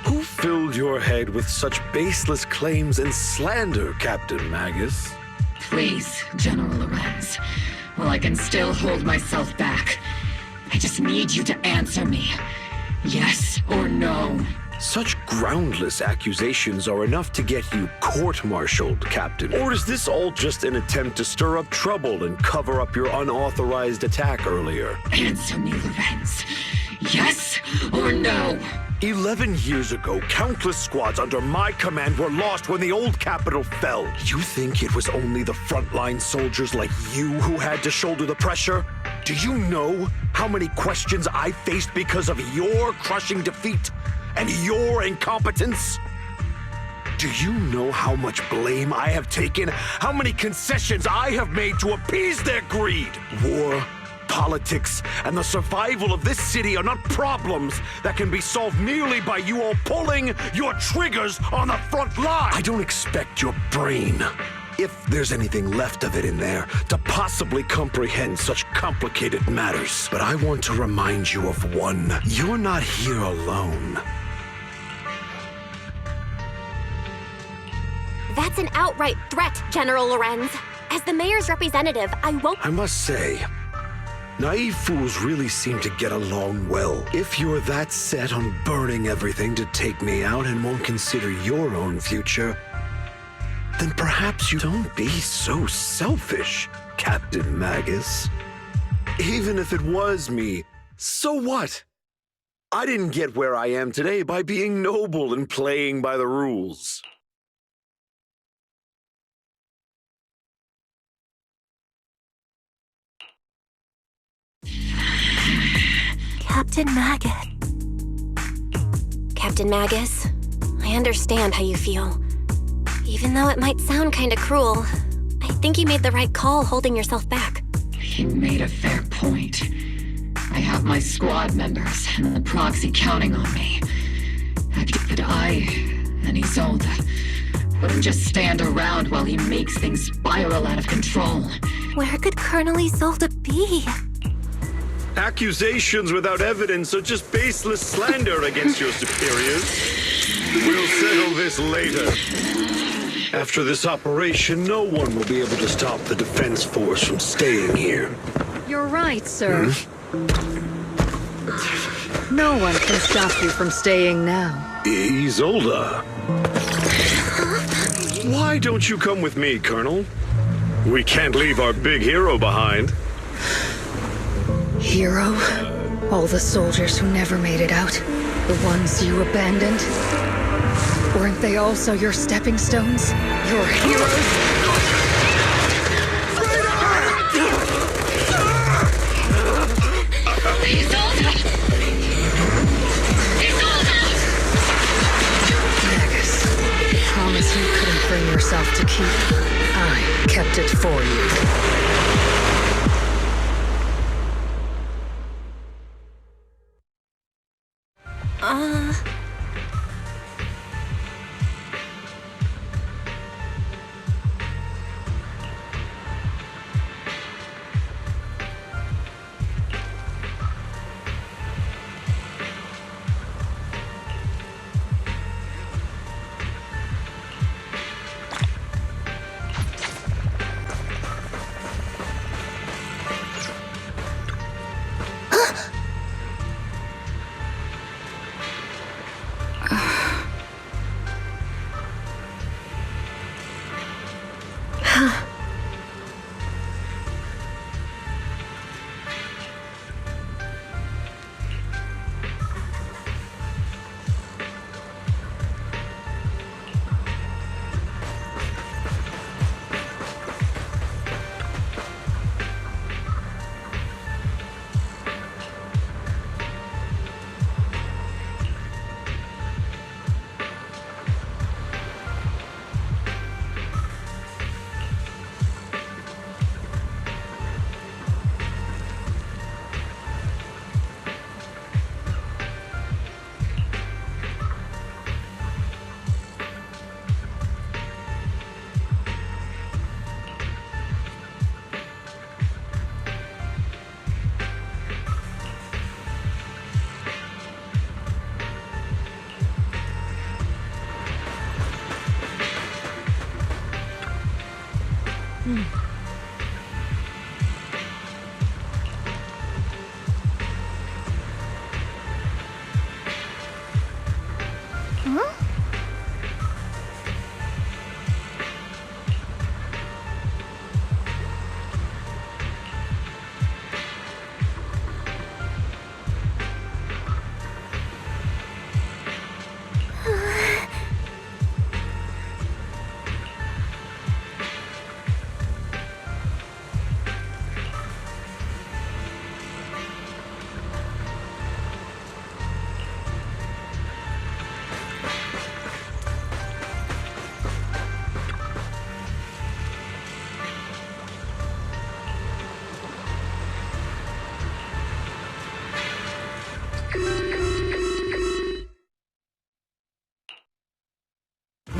Who filled your head with such baseless claims and slander, Captain Magus? Please, General Lorenz. Well, I can still hold myself back. I just need you to answer me. Yes or no? Such groundless accusations are enough to get you court-martialed, Captain. Or is this all just an attempt to stir up trouble and cover up your unauthorized attack earlier? Answer me, Lorenz. Yes or no? 11 years ago, countless squads under my command were lost when the old capital fell. You think it was only the frontline soldiers like you who had to shoulder the pressure? Do you know how many questions I faced because of your crushing defeat and your incompetence? Do you know how much blame I have taken? How many concessions I have made to appease their greed? War, politics, and the survival of this city are not problems that can be solved merely by you all pulling your triggers on the front line. I don't expect your brain, if there's anything left of it in there, to possibly comprehend such complicated matters. But I want to remind you of one. You're not here alone. That's an outright threat, General Lorenz. As the mayor's representative, I won't— I must say, naive fools really seem to get along well. If you're that set on burning everything to take me out and won't consider your own future, then perhaps you don't be so selfish, Captain Magus. Even if it was me, so what? I didn't get where I am today by being noble and playing by the rules. Captain Magus. Captain Magus, I understand how you feel. Even though it might sound kinda cruel, I think you made the right call holding yourself back. You made a fair point. I have my squad members and the proxy counting on me. But I and Isolde wouldn't just stand around while he makes things spiral out of control. Where could Colonel Isolde be? Accusations without evidence are just baseless slander against your superiors. We'll settle this later. After this operation, no one will be able to stop the Defense Force from staying here. You're right, sir. No one can stop you from staying now. Isolde. Why don't you come with me, Colonel? We can't leave our big hero behind. Hero? All the soldiers who never made it out? The ones you abandoned? Weren't they also your stepping stones? Your heroes? Magus, promise you couldn't bring yourself to keep. I kept it for you.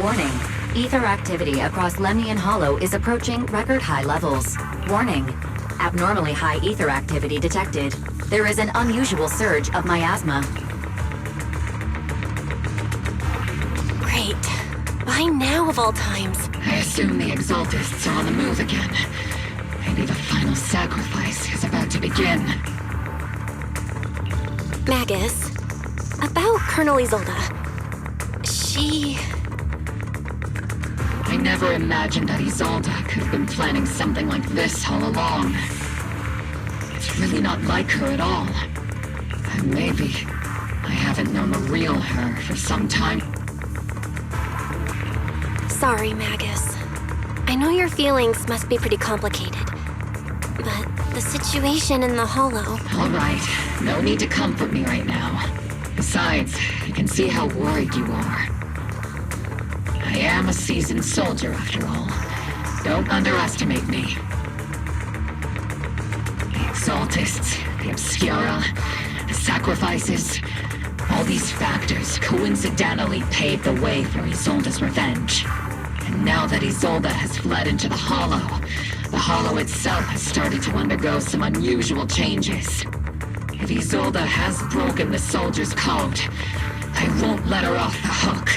Warning. Ether activity across Lemnian Hollow is approaching record high levels. Warning. Abnormally high ether activity detected. There is an unusual surge of miasma. Great. Why now of all times? I assume the Exaltists are on the move again. Maybe the final sacrifice is about to begin. Magus, about Colonel Isolde. She... I never imagined that Isolde could have been planning something like this all along. It's really not like her at all. And maybe I haven't known the real her for some time. Sorry, Magus. I know your feelings must be pretty complicated. But the situation in the Hollow... All right, no need to comfort me right now. Besides, I can see how worried you are. I am a seasoned soldier, after all. Don't underestimate me. The Exaltists, the Obscura, the sacrifices, all these factors coincidentally paved the way for Isolde's revenge. And now that Isolde has fled into the Hollow itself has started to undergo some unusual changes. If Isolde has broken the soldier's code, I won't let her off the hook.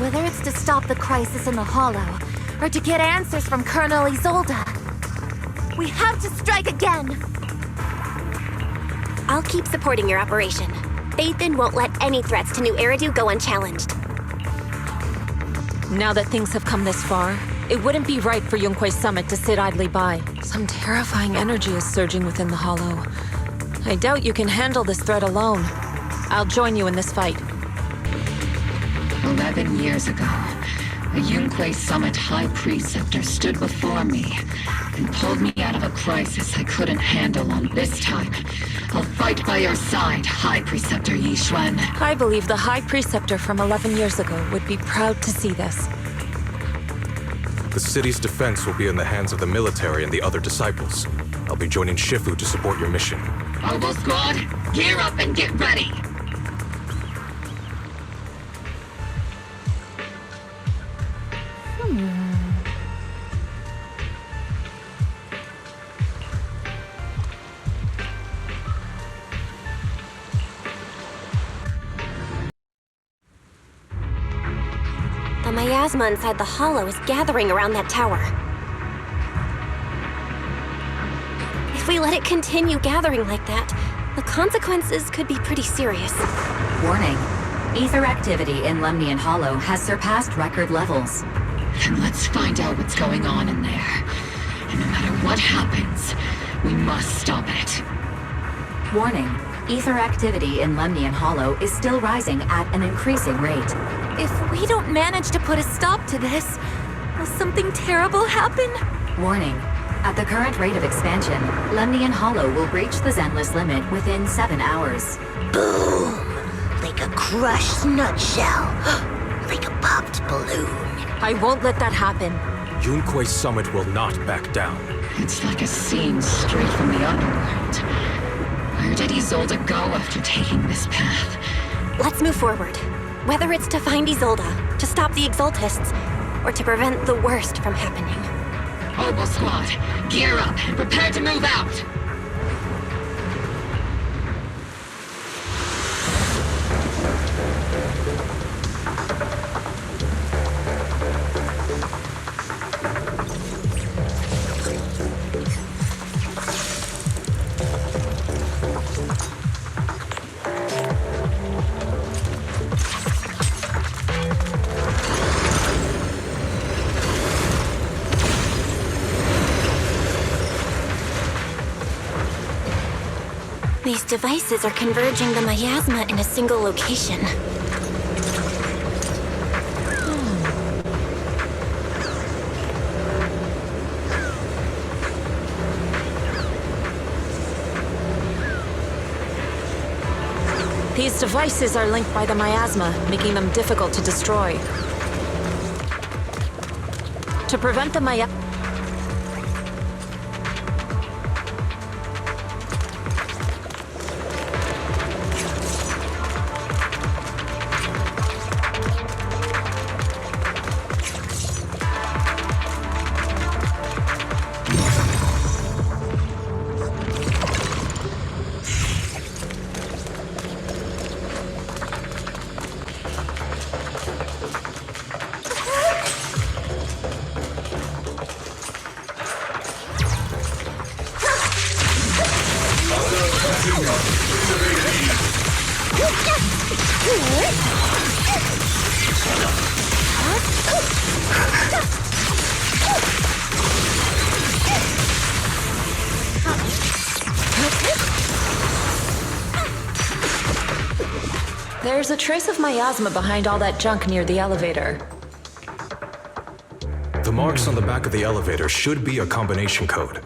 Whether it's to stop the crisis in the Hollow, or to get answers from Colonel Isolde, We have to strike again! I'll keep supporting your operation. Phaethon won't let any threats to New Eridu go unchallenged. Now that things have come this far, it wouldn't be right for Yunque's summit to sit idly by. Some terrifying energy is surging within the Hollow. I doubt you can handle this threat alone. I'll join you in this fight. 11 years ago, a Yunque Summit High Preceptor stood before me and pulled me out of a crisis I couldn't handle on this time. I'll fight by your side, High Preceptor Yixuan. I believe the High Preceptor from 11 years ago would be proud to see this. The city's defense will be in the hands of the military and the other disciples. I'll be joining Shifu to support your mission. Oboe Squad, gear up and get ready! The miasma inside the Hollow is gathering around that tower. If we let it continue gathering like that, the consequences could be pretty serious. Warning. Ether activity in Lemnian Hollow has surpassed record levels. Then let's find out what's going on in there. And no matter what happens, we must stop it. Warning. Ether activity in Lemnian Hollow is still rising at an increasing rate. If we don't manage to put a stop to this, will something terrible happen? Warning. At the current rate of expansion, Lemnian Hollow will reach the Zenless limit within 7 hours. Boom! Like a crushed nutshell. Like a popped balloon. I won't let that happen. Yunque's summit will not back down. It's like a scene straight from the underworld. Where did Isolde go after taking this path? Let's move forward. Whether it's to find Isolde, to stop the Exaltists, or to prevent the worst from happening. Oboe Squad, gear up and prepare to move out! These devices are converging the miasma in a single location. These devices are linked by the miasma, making them difficult to destroy. To prevent the miasma... There's a trace of miasma behind all that junk near the elevator. The marks on the back of the elevator should be a combination code.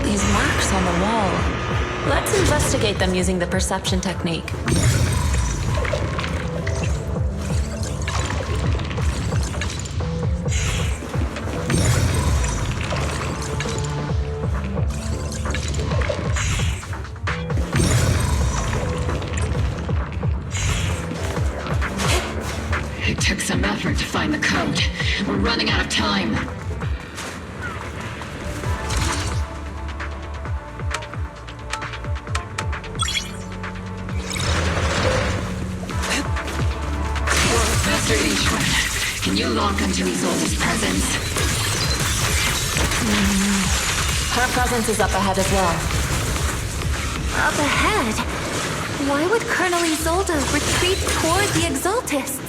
These marks on the wall. Let's investigate them using the perception technique. It took some effort to find the code. We're running out of time. Matron, can you lock onto Isolde's presence? Her presence is up ahead as well. Up ahead? Why would Colonel Isolde retreat toward the Exaltists?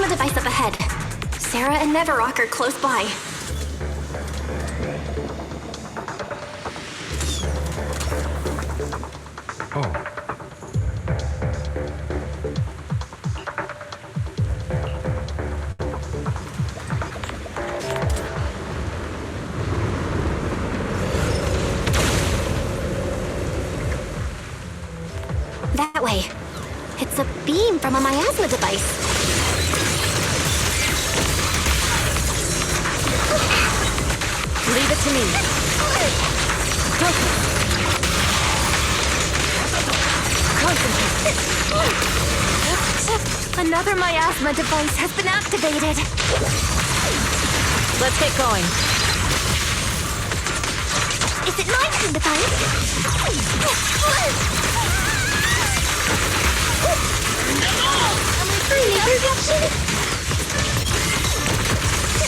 Device up ahead. Sarah and Neverrock are close by. Oh. That way. It's a beam from a miasma device. Leave it to me. Concentrate. Another miasma device has been activated. Let's get going. Is it my turn to fight?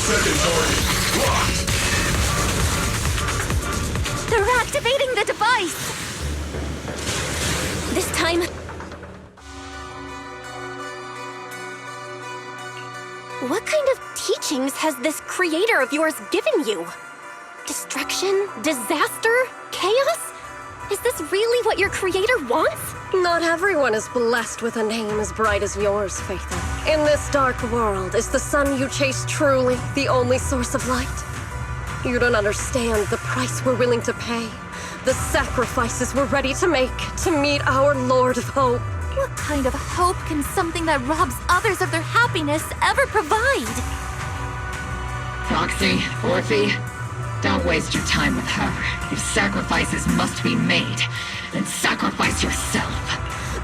Second target locked. They're activating the device! This time... What kind of teachings has this creator of yours given you? Destruction? Disaster? Chaos? Is this really what your creator wants? Not everyone is blessed with a name as bright as yours, Faithen. In this dark world, is the sun you chase truly the only source of light? You don't understand the price we're willing to pay, the sacrifices we're ready to make to meet our Lord of Hope. What kind of hope can something that robs others of their happiness ever provide? Foxy, Orphe, don't waste your time with her. If sacrifices must be made, then sacrifice yourself.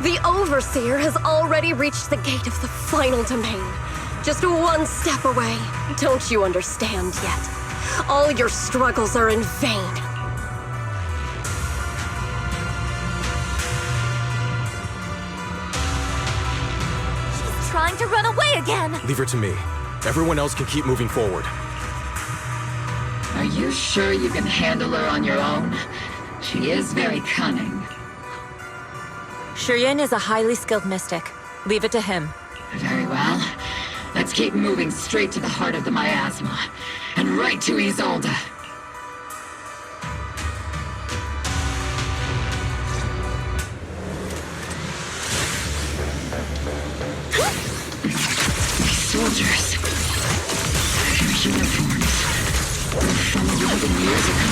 The Overseer has already reached the gate of the final domain. Just one step away. Don't you understand yet? All your struggles are in vain. She's trying to run away again! Leave her to me. Everyone else can keep moving forward. Are you sure you can handle her on your own? She is very cunning. Shurien is a highly skilled mystic. Leave it to him. Very well. keep moving straight to the heart of the miasma, and right to Isolde. These soldiers. Their uniforms were from 11 years ago.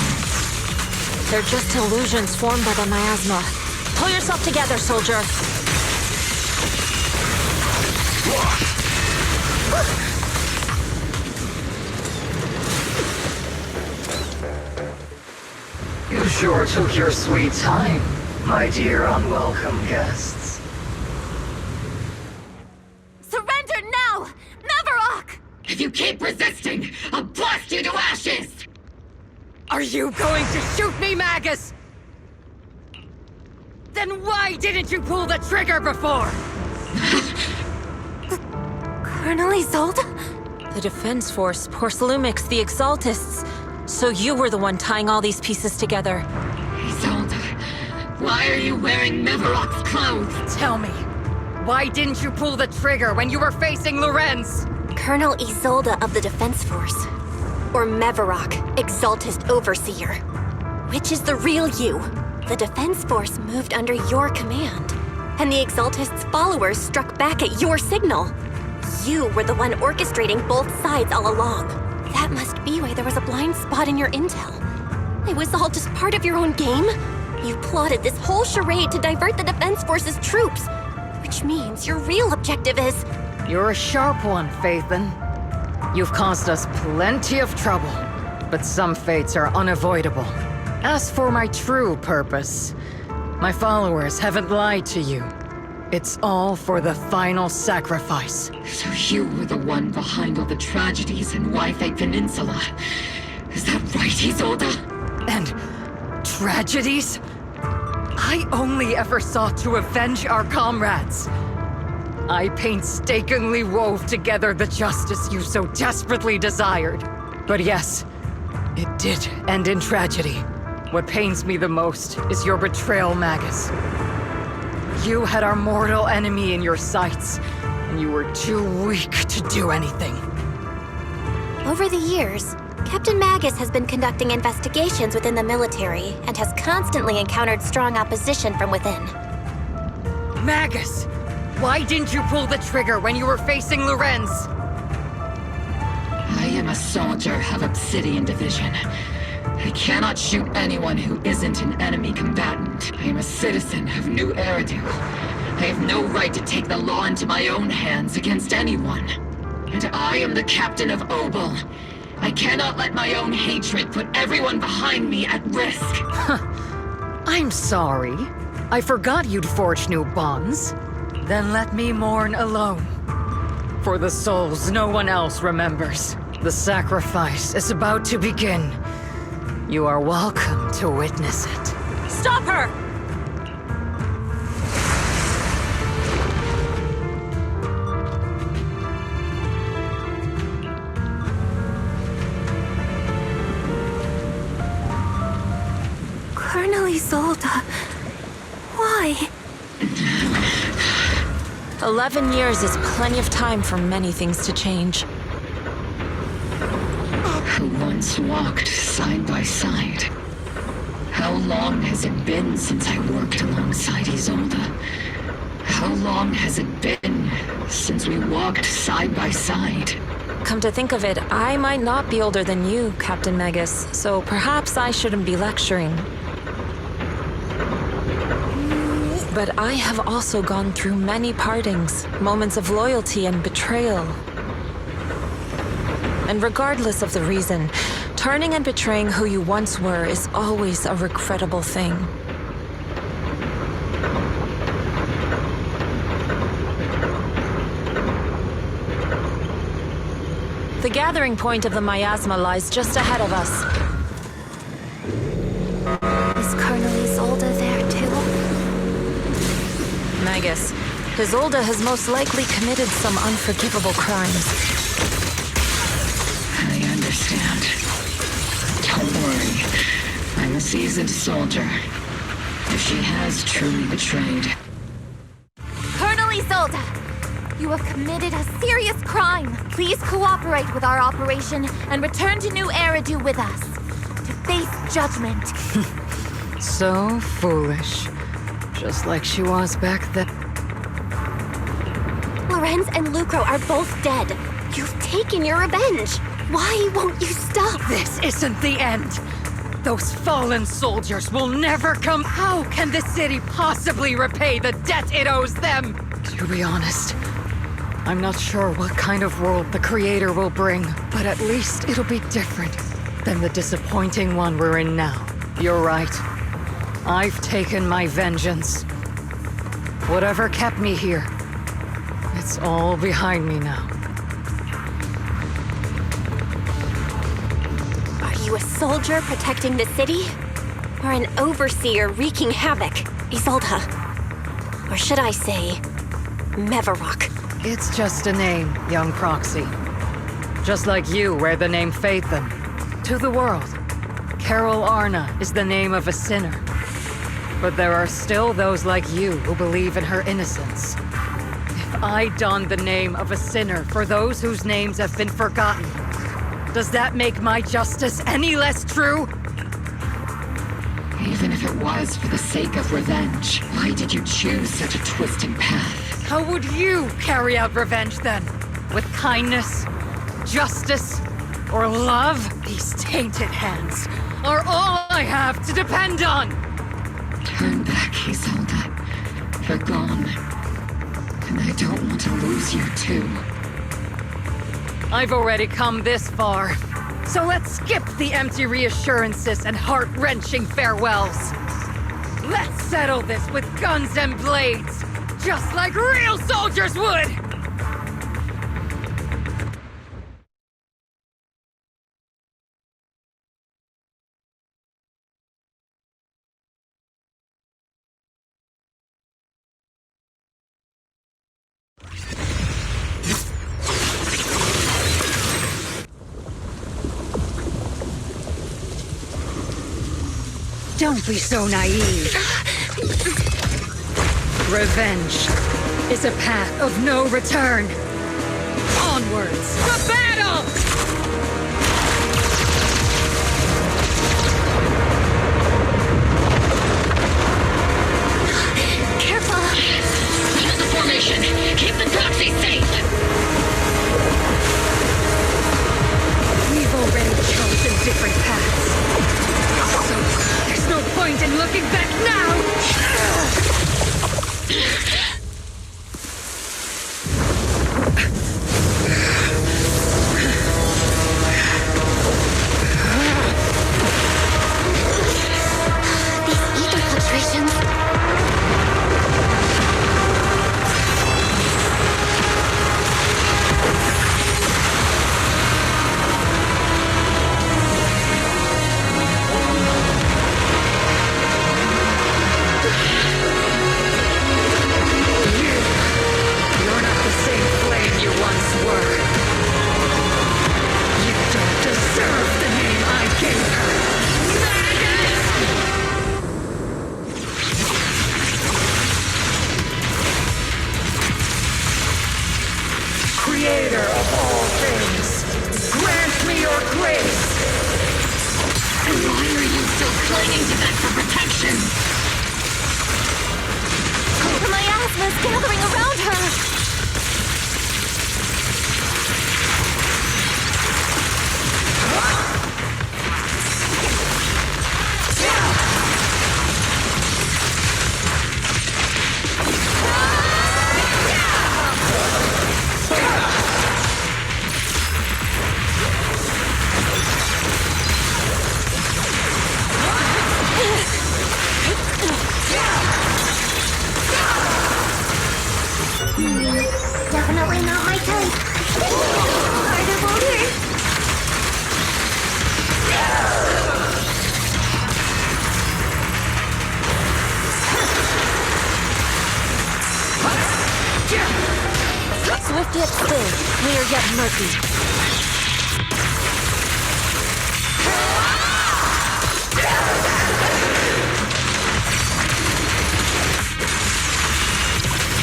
They're just illusions formed by the miasma. Pull yourself together, soldier. You sure took your sweet time, my dear unwelcome guests. Surrender now! Mavarok! If you keep resisting, I'll blast you to ashes! Are you going to shoot me, Magus? Then why didn't you pull the trigger before? Colonel Isolde? The Defense Force, Porcelumix, the Exaltists. So you were the one tying all these pieces together. Isolde, why are you wearing Mavarok's clothes? Tell me, why didn't you pull the trigger when you were facing Lorenz? Colonel Isolde of the Defense Force. Or Mavarok, Exaltist Overseer. Which is the real you? The Defense Force moved under your command, and the Exaltist's followers struck back at your signal. You were the one orchestrating both sides all along. That must be why there was a blind spot in your intel. It was all just part of your own game? You plotted this whole charade to divert the Defense Force's troops, which means your real objective is... You're a sharp one, Phaethon. You've caused us plenty of trouble, but some fates are unavoidable. As for my true purpose, my followers haven't lied to you. It's all for the final sacrifice. So you were the one behind all the tragedies in Wi-Fi Peninsula. Is that right, Isolde? And tragedies? I only ever sought to avenge our comrades. I painstakingly wove together the justice you so desperately desired. But yes, it did end in tragedy. What pains me the most is your betrayal, Magus. You had our mortal enemy in your sights, and you were too weak to do anything. Over the years, Captain Magus has been conducting investigations within the military and has constantly encountered strong opposition from within. Magus! Why didn't you pull the trigger when you were facing Lorenz? I am a soldier of Obsidian Division. I cannot shoot anyone who isn't an enemy combatant. I am a citizen of New Eridu. I have no right to take the law into my own hands against anyone. And I am the captain of Obel. I cannot let my own hatred put everyone behind me at risk. I'm sorry. I forgot you'd forged new bonds. Then let me mourn alone. For the souls no one else remembers. The sacrifice is about to begin. You are welcome to witness it. Stop her! Colonel Isolde, why? 11 years is plenty of time for many things to change. Who once walked side by side. How long has it been since I worked alongside Isolde? How long has it been since we walked side by side? Come to think of it, I might not be older than you, Captain Magus, so perhaps I shouldn't be lecturing. But I have also gone through many partings, moments of loyalty and betrayal. And regardless of the reason, turning and betraying who you once were is always a regrettable thing. The gathering point of the miasma lies just ahead of us. Is Colonel Isolde there too? Magus, Isolde has most likely committed some unforgivable crimes. I understand. Don't worry. I'm a seasoned soldier. If she has truly betrayed. Colonel Isolde! You have committed a serious crime. Please cooperate with our operation and return to New Eridu with us to face judgment. So foolish. Just like she was back then. Lorenz and Lucro are both dead. You've taken your revenge. Why won't you stop? This isn't the end. Those fallen soldiers will never come. How can the city possibly repay the debt it owes them? To be honest, I'm not sure what kind of world the Creator will bring, but at least it'll be different than the disappointing one we're in now. You're right. I've taken my vengeance. Whatever kept me here, it's all behind me now. Are you a soldier protecting the city? Or an overseer wreaking havoc? Isolde. Or should I say, Mevarok? It's just a name, young Proxy. Just like you wear the name Phaethon. To the world, Carol Arna is the name of a sinner. But there are still those like you who believe in her innocence. If I don the name of a sinner for those whose names have been forgotten, does that make my justice any less true? Even if it was for the sake of revenge, why did you choose such a twisted path? How would you carry out revenge then? With kindness, justice, or love? These tainted hands are all I have to depend on! Turn back, Isolde. They're gone. And I don't want to lose you too. I've already come this far. So let's skip the empty reassurances and heart-wrenching farewells. Let's settle this with guns and blades, just like real soldiers would! Don't be so naive. Revenge is a path of no return. Onwards to battle! Careful! Use the formation! Keep the proxy safe! We've already chosen different paths. So there's no point in looking back now! These ether fluctuations. You're not the same flame you once were. You don't deserve the name I gave her. Creator of all things, grant me your grace! And why are you still clinging to that for protection? The miasma is gathering around her! Definitely not my type. Harder boulder. Swift yet still, clear yet murky.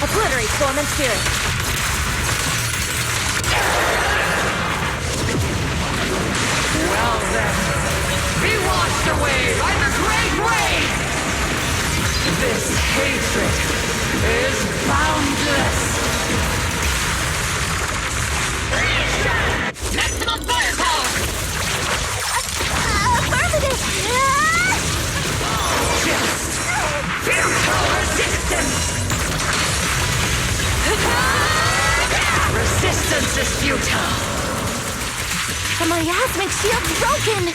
Obliterate form and spirit. Well then, be washed away by the great wave! This hatred is boundless! Maximum firepower! Affirmative! Just futile resistance! Resistance is futile! The miasmic shield's broken!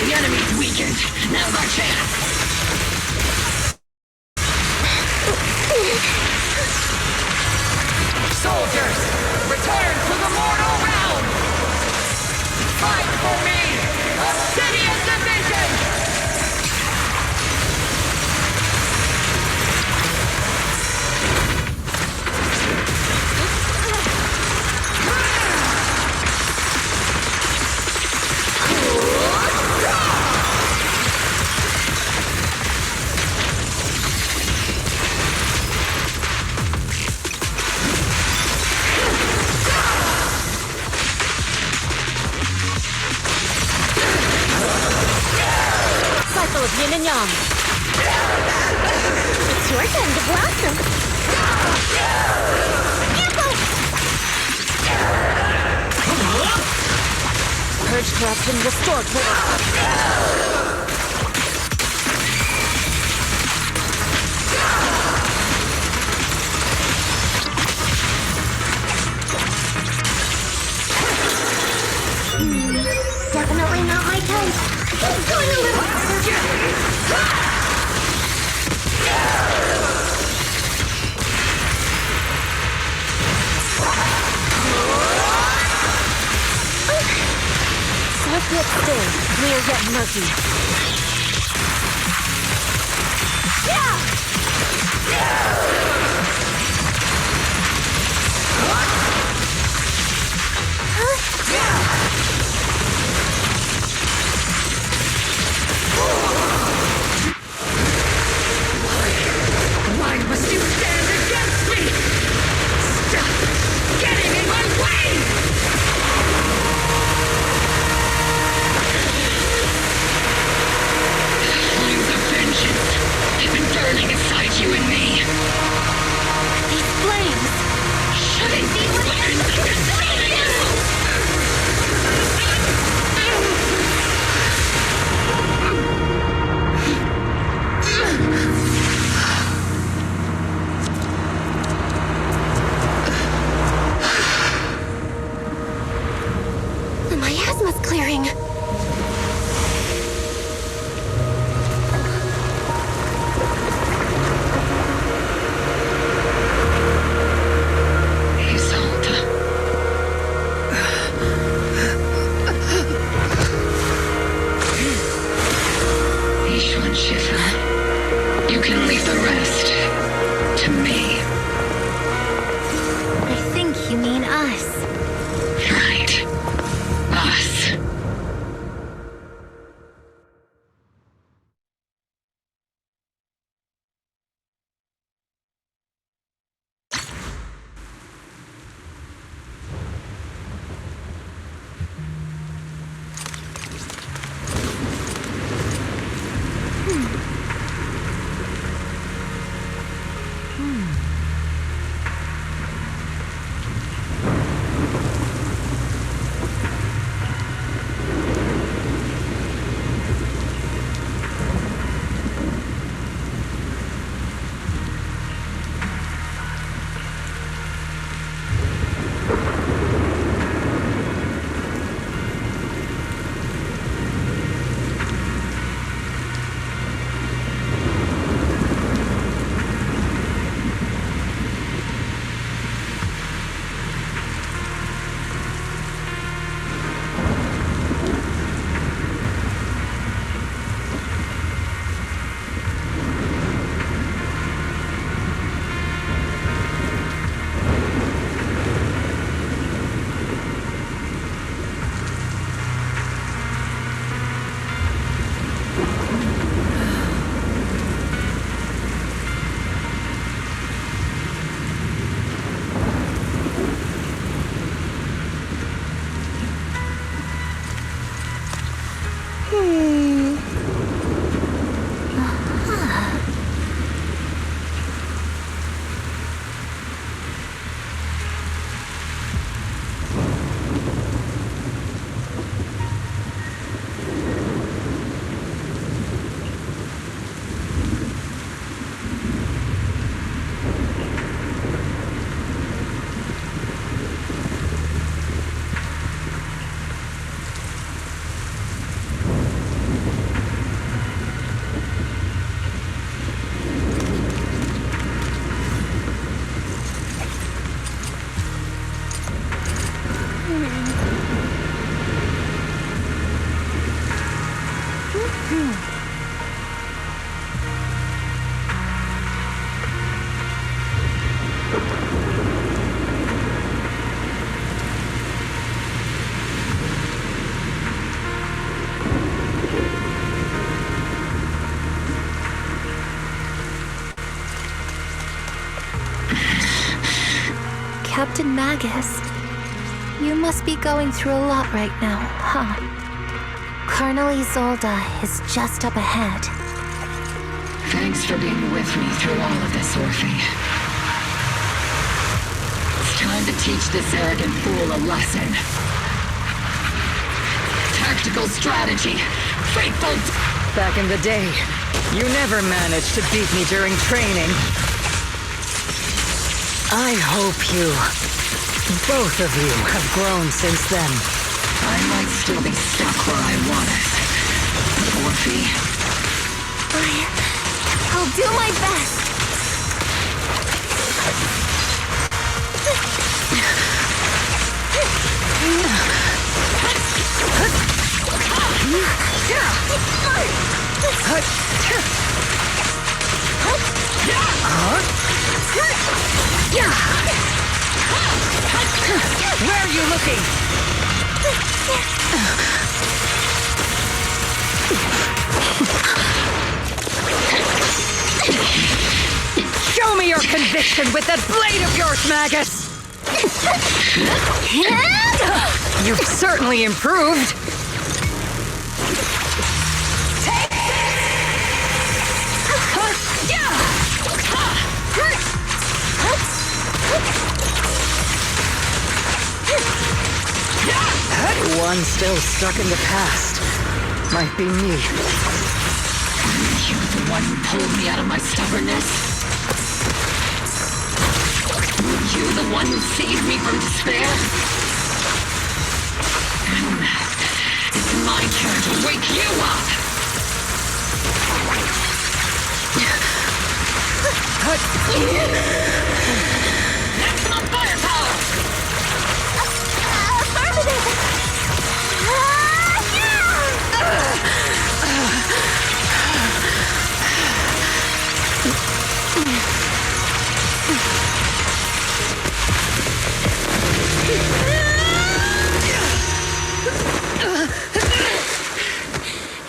The enemy's weakened. Now's our chance! Soldiers, return to the mortal realm! Fight for me! Obsidian Division! Cycle of yin and yang. It's your turn to blossom. Purge corruption, restore Definitely not my type. It's going a little... Swift yet still, clear yet murky. Why must you stand against me? Stop getting in my way! Flames of vengeance have been burning inside you and me. These flames! Should I see what The miasma's clearing. Isolde. Ishwan Shiva. You can leave the rest to me. I think you mean us. Right. Us. Captain Magus. You must be going through a lot right now, huh? Colonel Isolde is just up ahead. Thanks for being with me through all of this, Orphe. It's time to teach this arrogant fool a lesson. Tactical strategy. Faithful. Back in the day, you never managed to beat me during training. I hope both of you have grown since then. I might still be stuck where I was. Orphe. I'll do my best. Where are you looking? Show me your conviction with that blade of yours, Magus! You've certainly improved. One still stuck in the past. Might be me. You're the one who pulled me out of my stubbornness. Were you the one who saved me from despair? It's my turn to wake you up! Maximum firepower!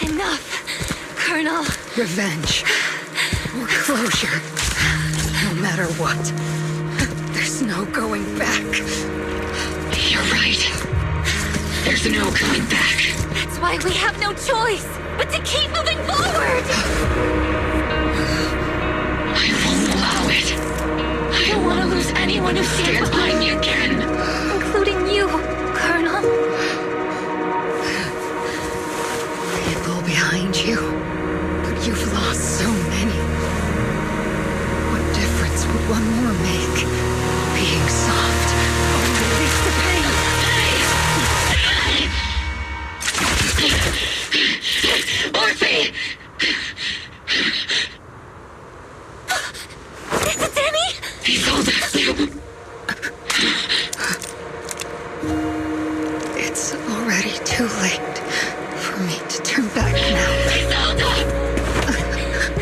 Enough, Colonel. Revenge. Or closure. No matter what. There's no going back. You're right. There's no going back. That's why we have no choice but to keep moving forward. I won't allow it. I don't want to lose anyone who stands by me again. Including you, Colonel. People behind you. But you've lost so many. What difference would one more make? Being soft. Only release the pain. Orphe! Is it Danny? It's already too late for me to turn back now.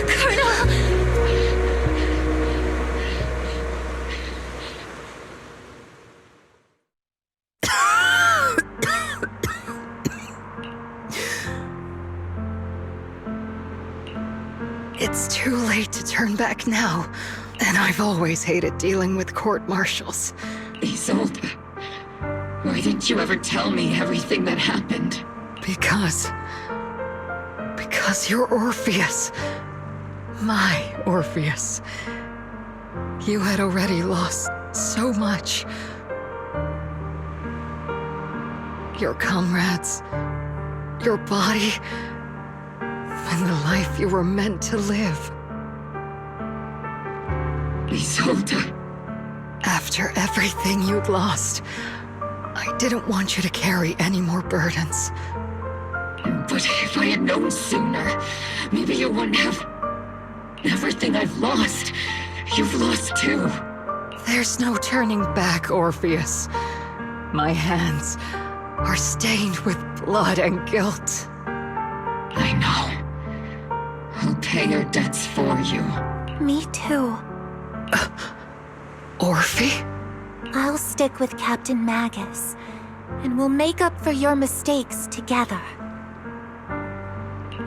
Colonel! It's too late to turn back now. And I've always hated dealing with court-martials. Isolde, why didn't you ever tell me everything that happened? Because you're Orpheus. My Orpheus. You had already lost so much. Your comrades, your body, and the life you were meant to live. Isolde. After everything you'd lost, I didn't want you to carry any more burdens. But if I had known sooner, maybe you wouldn't have... Everything I've lost, you've lost too. There's no turning back, Orpheus. My hands are stained with blood and guilt. I know. I'll pay your debts for you. Me too. Orphe? I'll stick with Captain Magus, and we'll make up for your mistakes together.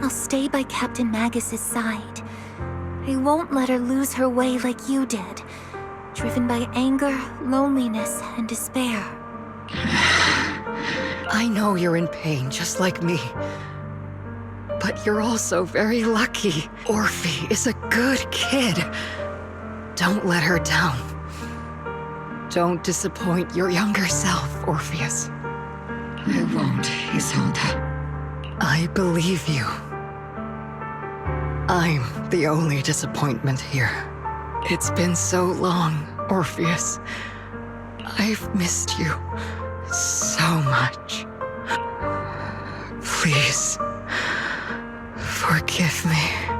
I'll stay by Captain Magus's side. I won't let her lose her way like you did. driven by anger, loneliness, and despair. I know you're in pain, just like me. But you're also very lucky. Orphe is a good kid. Don't let her down. Don't disappoint your younger self, Orpheus. I won't, Isolde. I believe you. I'm the only disappointment here. It's been so long, Orpheus. I've missed you so much. Please, forgive me.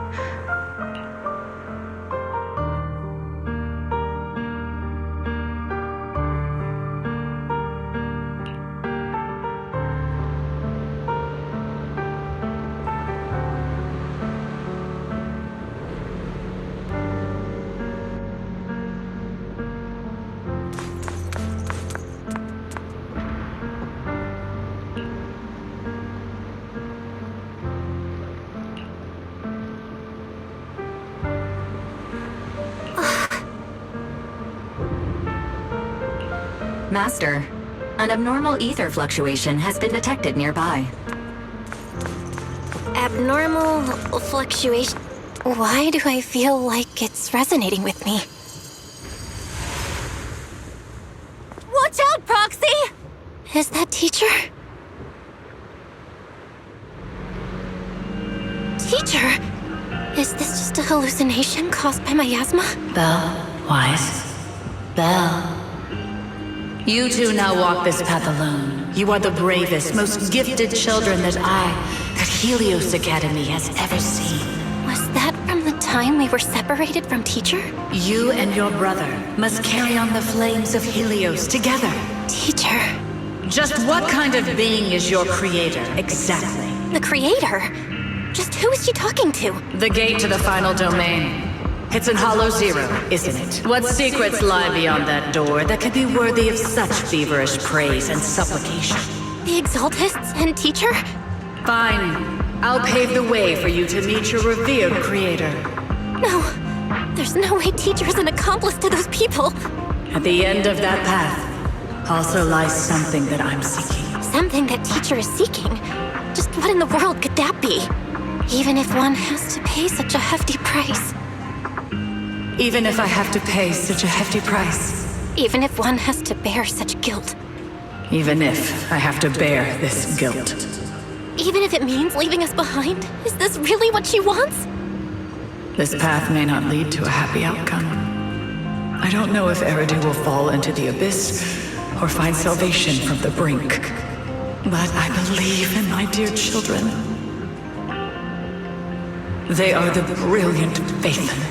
Master, an abnormal ether fluctuation has been detected nearby. Abnormal fluctuation. Why do I feel like it's resonating with me? Watch out, Proxy! Is that teacher? Teacher? Is this just a hallucination caused by miasma? Belle, Wise. Belle. You two now walk this path alone. You are the bravest, most gifted children that Helios Academy has ever seen. Was that from the time we were separated from teacher? You and your brother must carry on the flames of Helios together. Teacher. Just what kind of being is your creator, exactly? The creator? Just who is she talking to? The gate to the final domain. It's in Hollow Zero, isn't it? What secrets lie beyond that door that could be worthy of such feverish praise and supplication? The Exaltists and teacher? Fine. I'll pave the way for you to meet your revered creator. No. There's no way teacher is an accomplice to those people. At the end of that path also lies something that I'm seeking. Something that teacher is seeking? Just what in the world could that be? Even if one has to pay such a hefty price. Even if I have to pay such a hefty price. Even if one has to bear such guilt. Even if I have to bear this guilt. Even if it means leaving us behind? Is this really what she wants? This path may not lead to a happy outcome. I don't know if Eridu will fall into the abyss or find salvation from the brink. But I believe in my dear children. They are the brilliant Phaethon.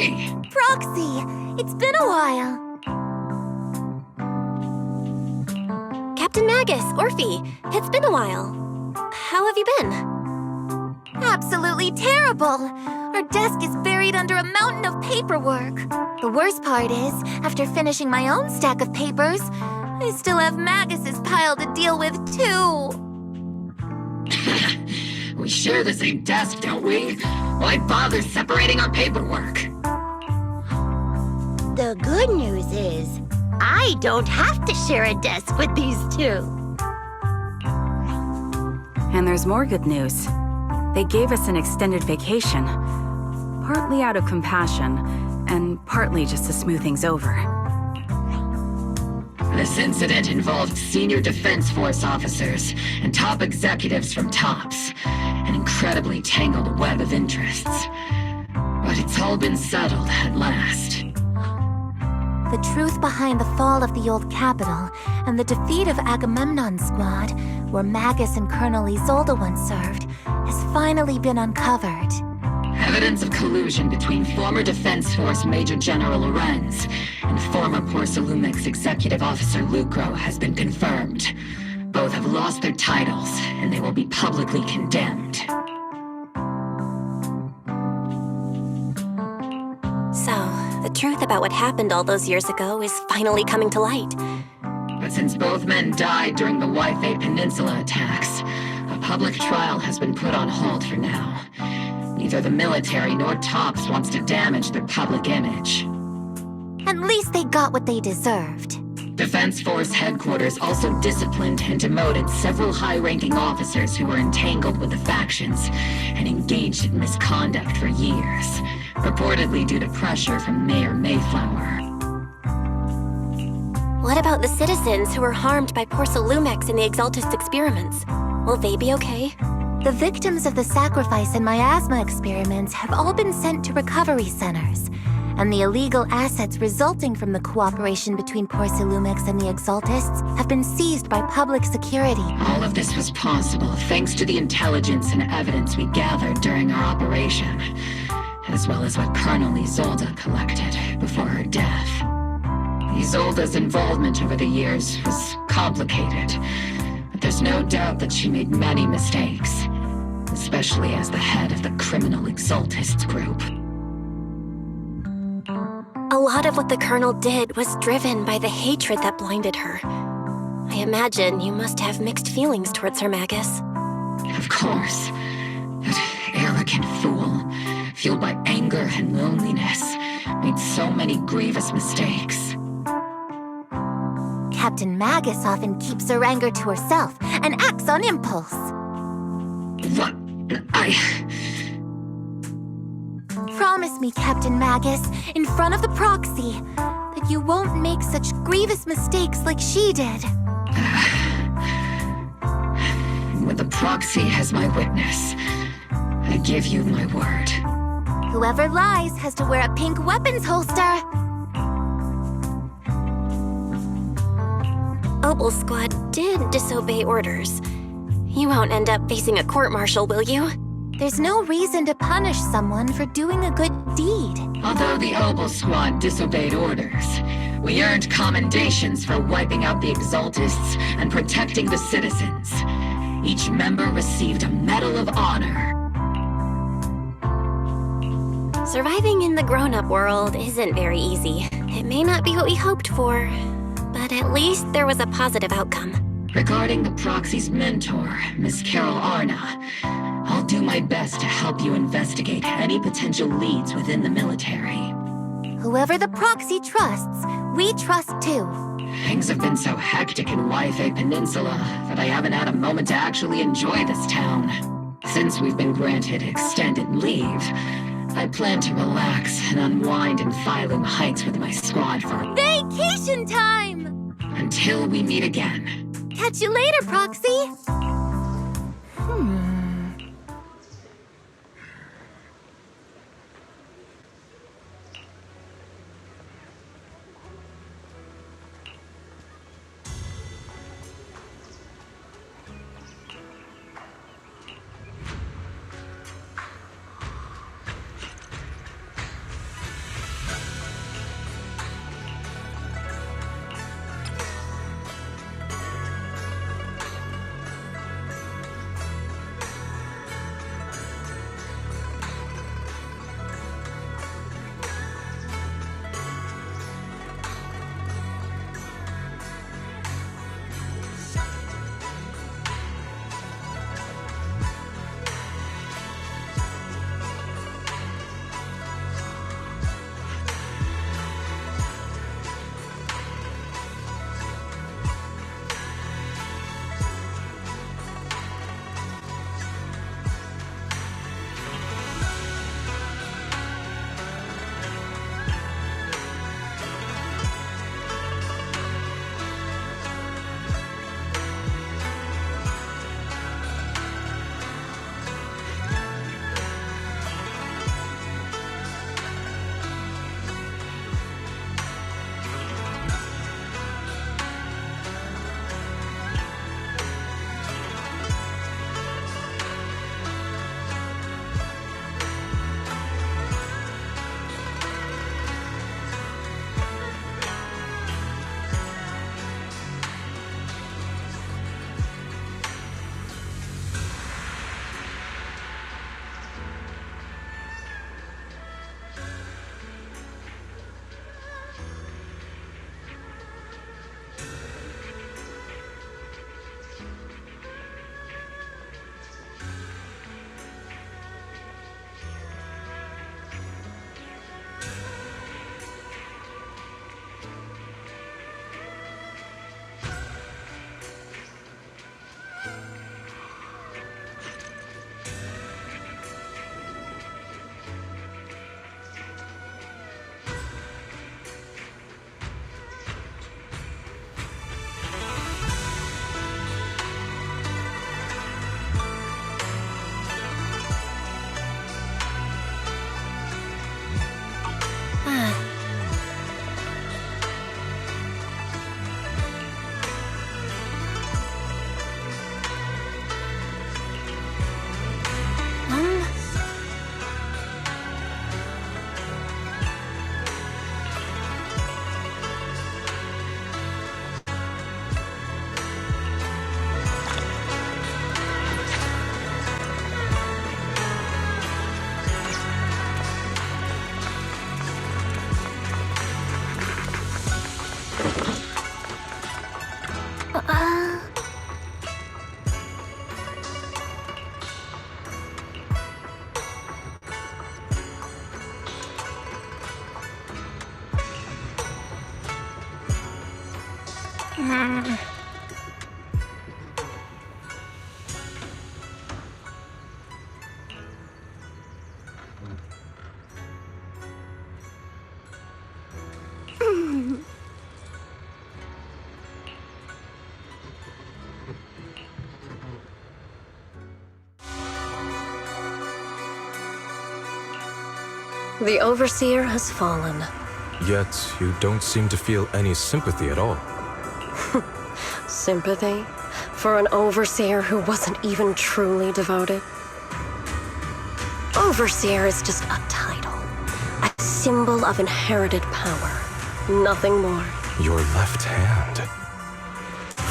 Orphe! Proxy, it's been a while. Captain Magus, Orphe, it's been a while. How have you been? Absolutely terrible. Our desk is buried under a mountain of paperwork. The worst part is, after finishing my own stack of papers, I still have Magus's pile to deal with too. We share the same desk, don't we? Why bother separating our paperwork? The good news is, I don't have to share a desk with these two. And there's more good news. They gave us an extended vacation. Partly out of compassion, and partly just to smooth things over. This incident involved senior Defense Force officers and top executives from TOPS. An incredibly tangled web of interests. But it's all been settled at last. The truth behind the fall of the old capital and the defeat of Agamemnon's squad, where Magus and Colonel Isolde once served, has finally been uncovered. Evidence of collusion between former Defense Force Major General Lorenz and former Porcelumex Executive Officer Lucro has been confirmed. Both have lost their titles, and they will be publicly condemned. So, the truth about what happened all those years ago is finally coming to light. But since both men died during the Waifei Peninsula attacks, a public trial has been put on hold for now. Neither the military nor TOPS wants to damage their public image. At least they got what they deserved. Defense Force headquarters also disciplined and demoted several high-ranking officers who were entangled with the factions and engaged in misconduct for years, reportedly due to pressure from Mayor Mayflower. What about the citizens who were harmed by Porcelumex in the Exaltist experiments? Will they be okay? The victims of the sacrifice and miasma experiments have all been sent to recovery centers, and the illegal assets resulting from the cooperation between Porcelumex and the Exaltists have been seized by public security. All of this was possible thanks to the intelligence and evidence we gathered during our operation, as well as what Colonel Isolde collected before her death. Isolde's involvement over the years was complicated, but there's no doubt that she made many mistakes, especially as the head of the criminal Exaltists group. A lot of what the Colonel did was driven by the hatred that blinded her. I imagine you must have mixed feelings towards her, Magus. Of course. That arrogant fool, fueled by anger and loneliness, made so many grievous mistakes. Captain Magus often keeps her anger to herself and acts on impulse. What? Promise me, Captain Magus, in front of the proxy, that you won't make such grievous mistakes like she did. With the proxy as my witness, I give you my word. Whoever lies has to wear a pink weapons holster. Opal Squad did disobey orders. You won't end up facing a court-martial, will you? There's no reason to punish someone for doing a good deed. Although the Opal Squad disobeyed orders, we earned commendations for wiping out the Exaltists and protecting the citizens. Each member received a Medal of Honor. Surviving in the grown-up world isn't very easy. It may not be what we hoped for, but at least there was a positive outcome. Regarding the proxy's mentor, Miss Carol Arna, I'll do my best to help you investigate any potential leads within the military. Whoever the proxy trusts, we trust too. Things have been so hectic in Waifei Peninsula that I haven't had a moment to actually enjoy this town. Since we've been granted extended leave, I plan to relax and unwind in Phylum Heights with my squad for vacation time! Until we meet again. Catch you later, Proxy! The Overseer has fallen. Yet, you don't seem to feel any sympathy at all. Sympathy? For an Overseer who wasn't even truly devoted? Overseer is just a title. A symbol of inherited power. Nothing more. Your left hand.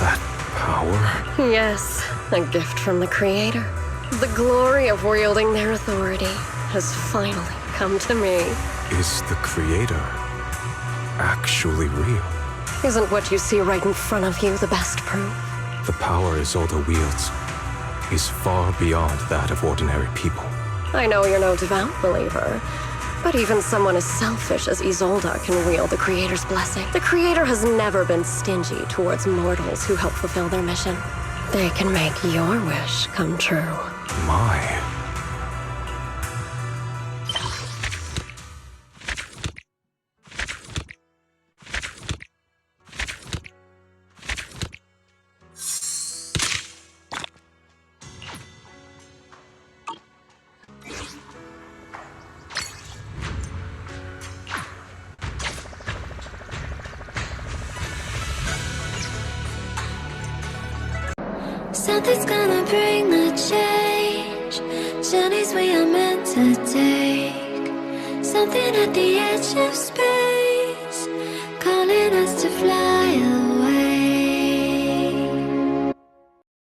That power? Yes, a gift from the Creator. The glory of wielding their authority has finally come to me. Is the Creator actually real? Isn't what you see right in front of you the best proof? The power Isolde wields is far beyond that of ordinary people. I know you're no devout believer, but even someone as selfish as Isolde can wield the Creator's blessing. The Creator has never been stingy towards mortals who help fulfill their mission. They can make your wish come true. My. Something's gonna bring the change. Journeys we are meant to take. Something at the edge of space.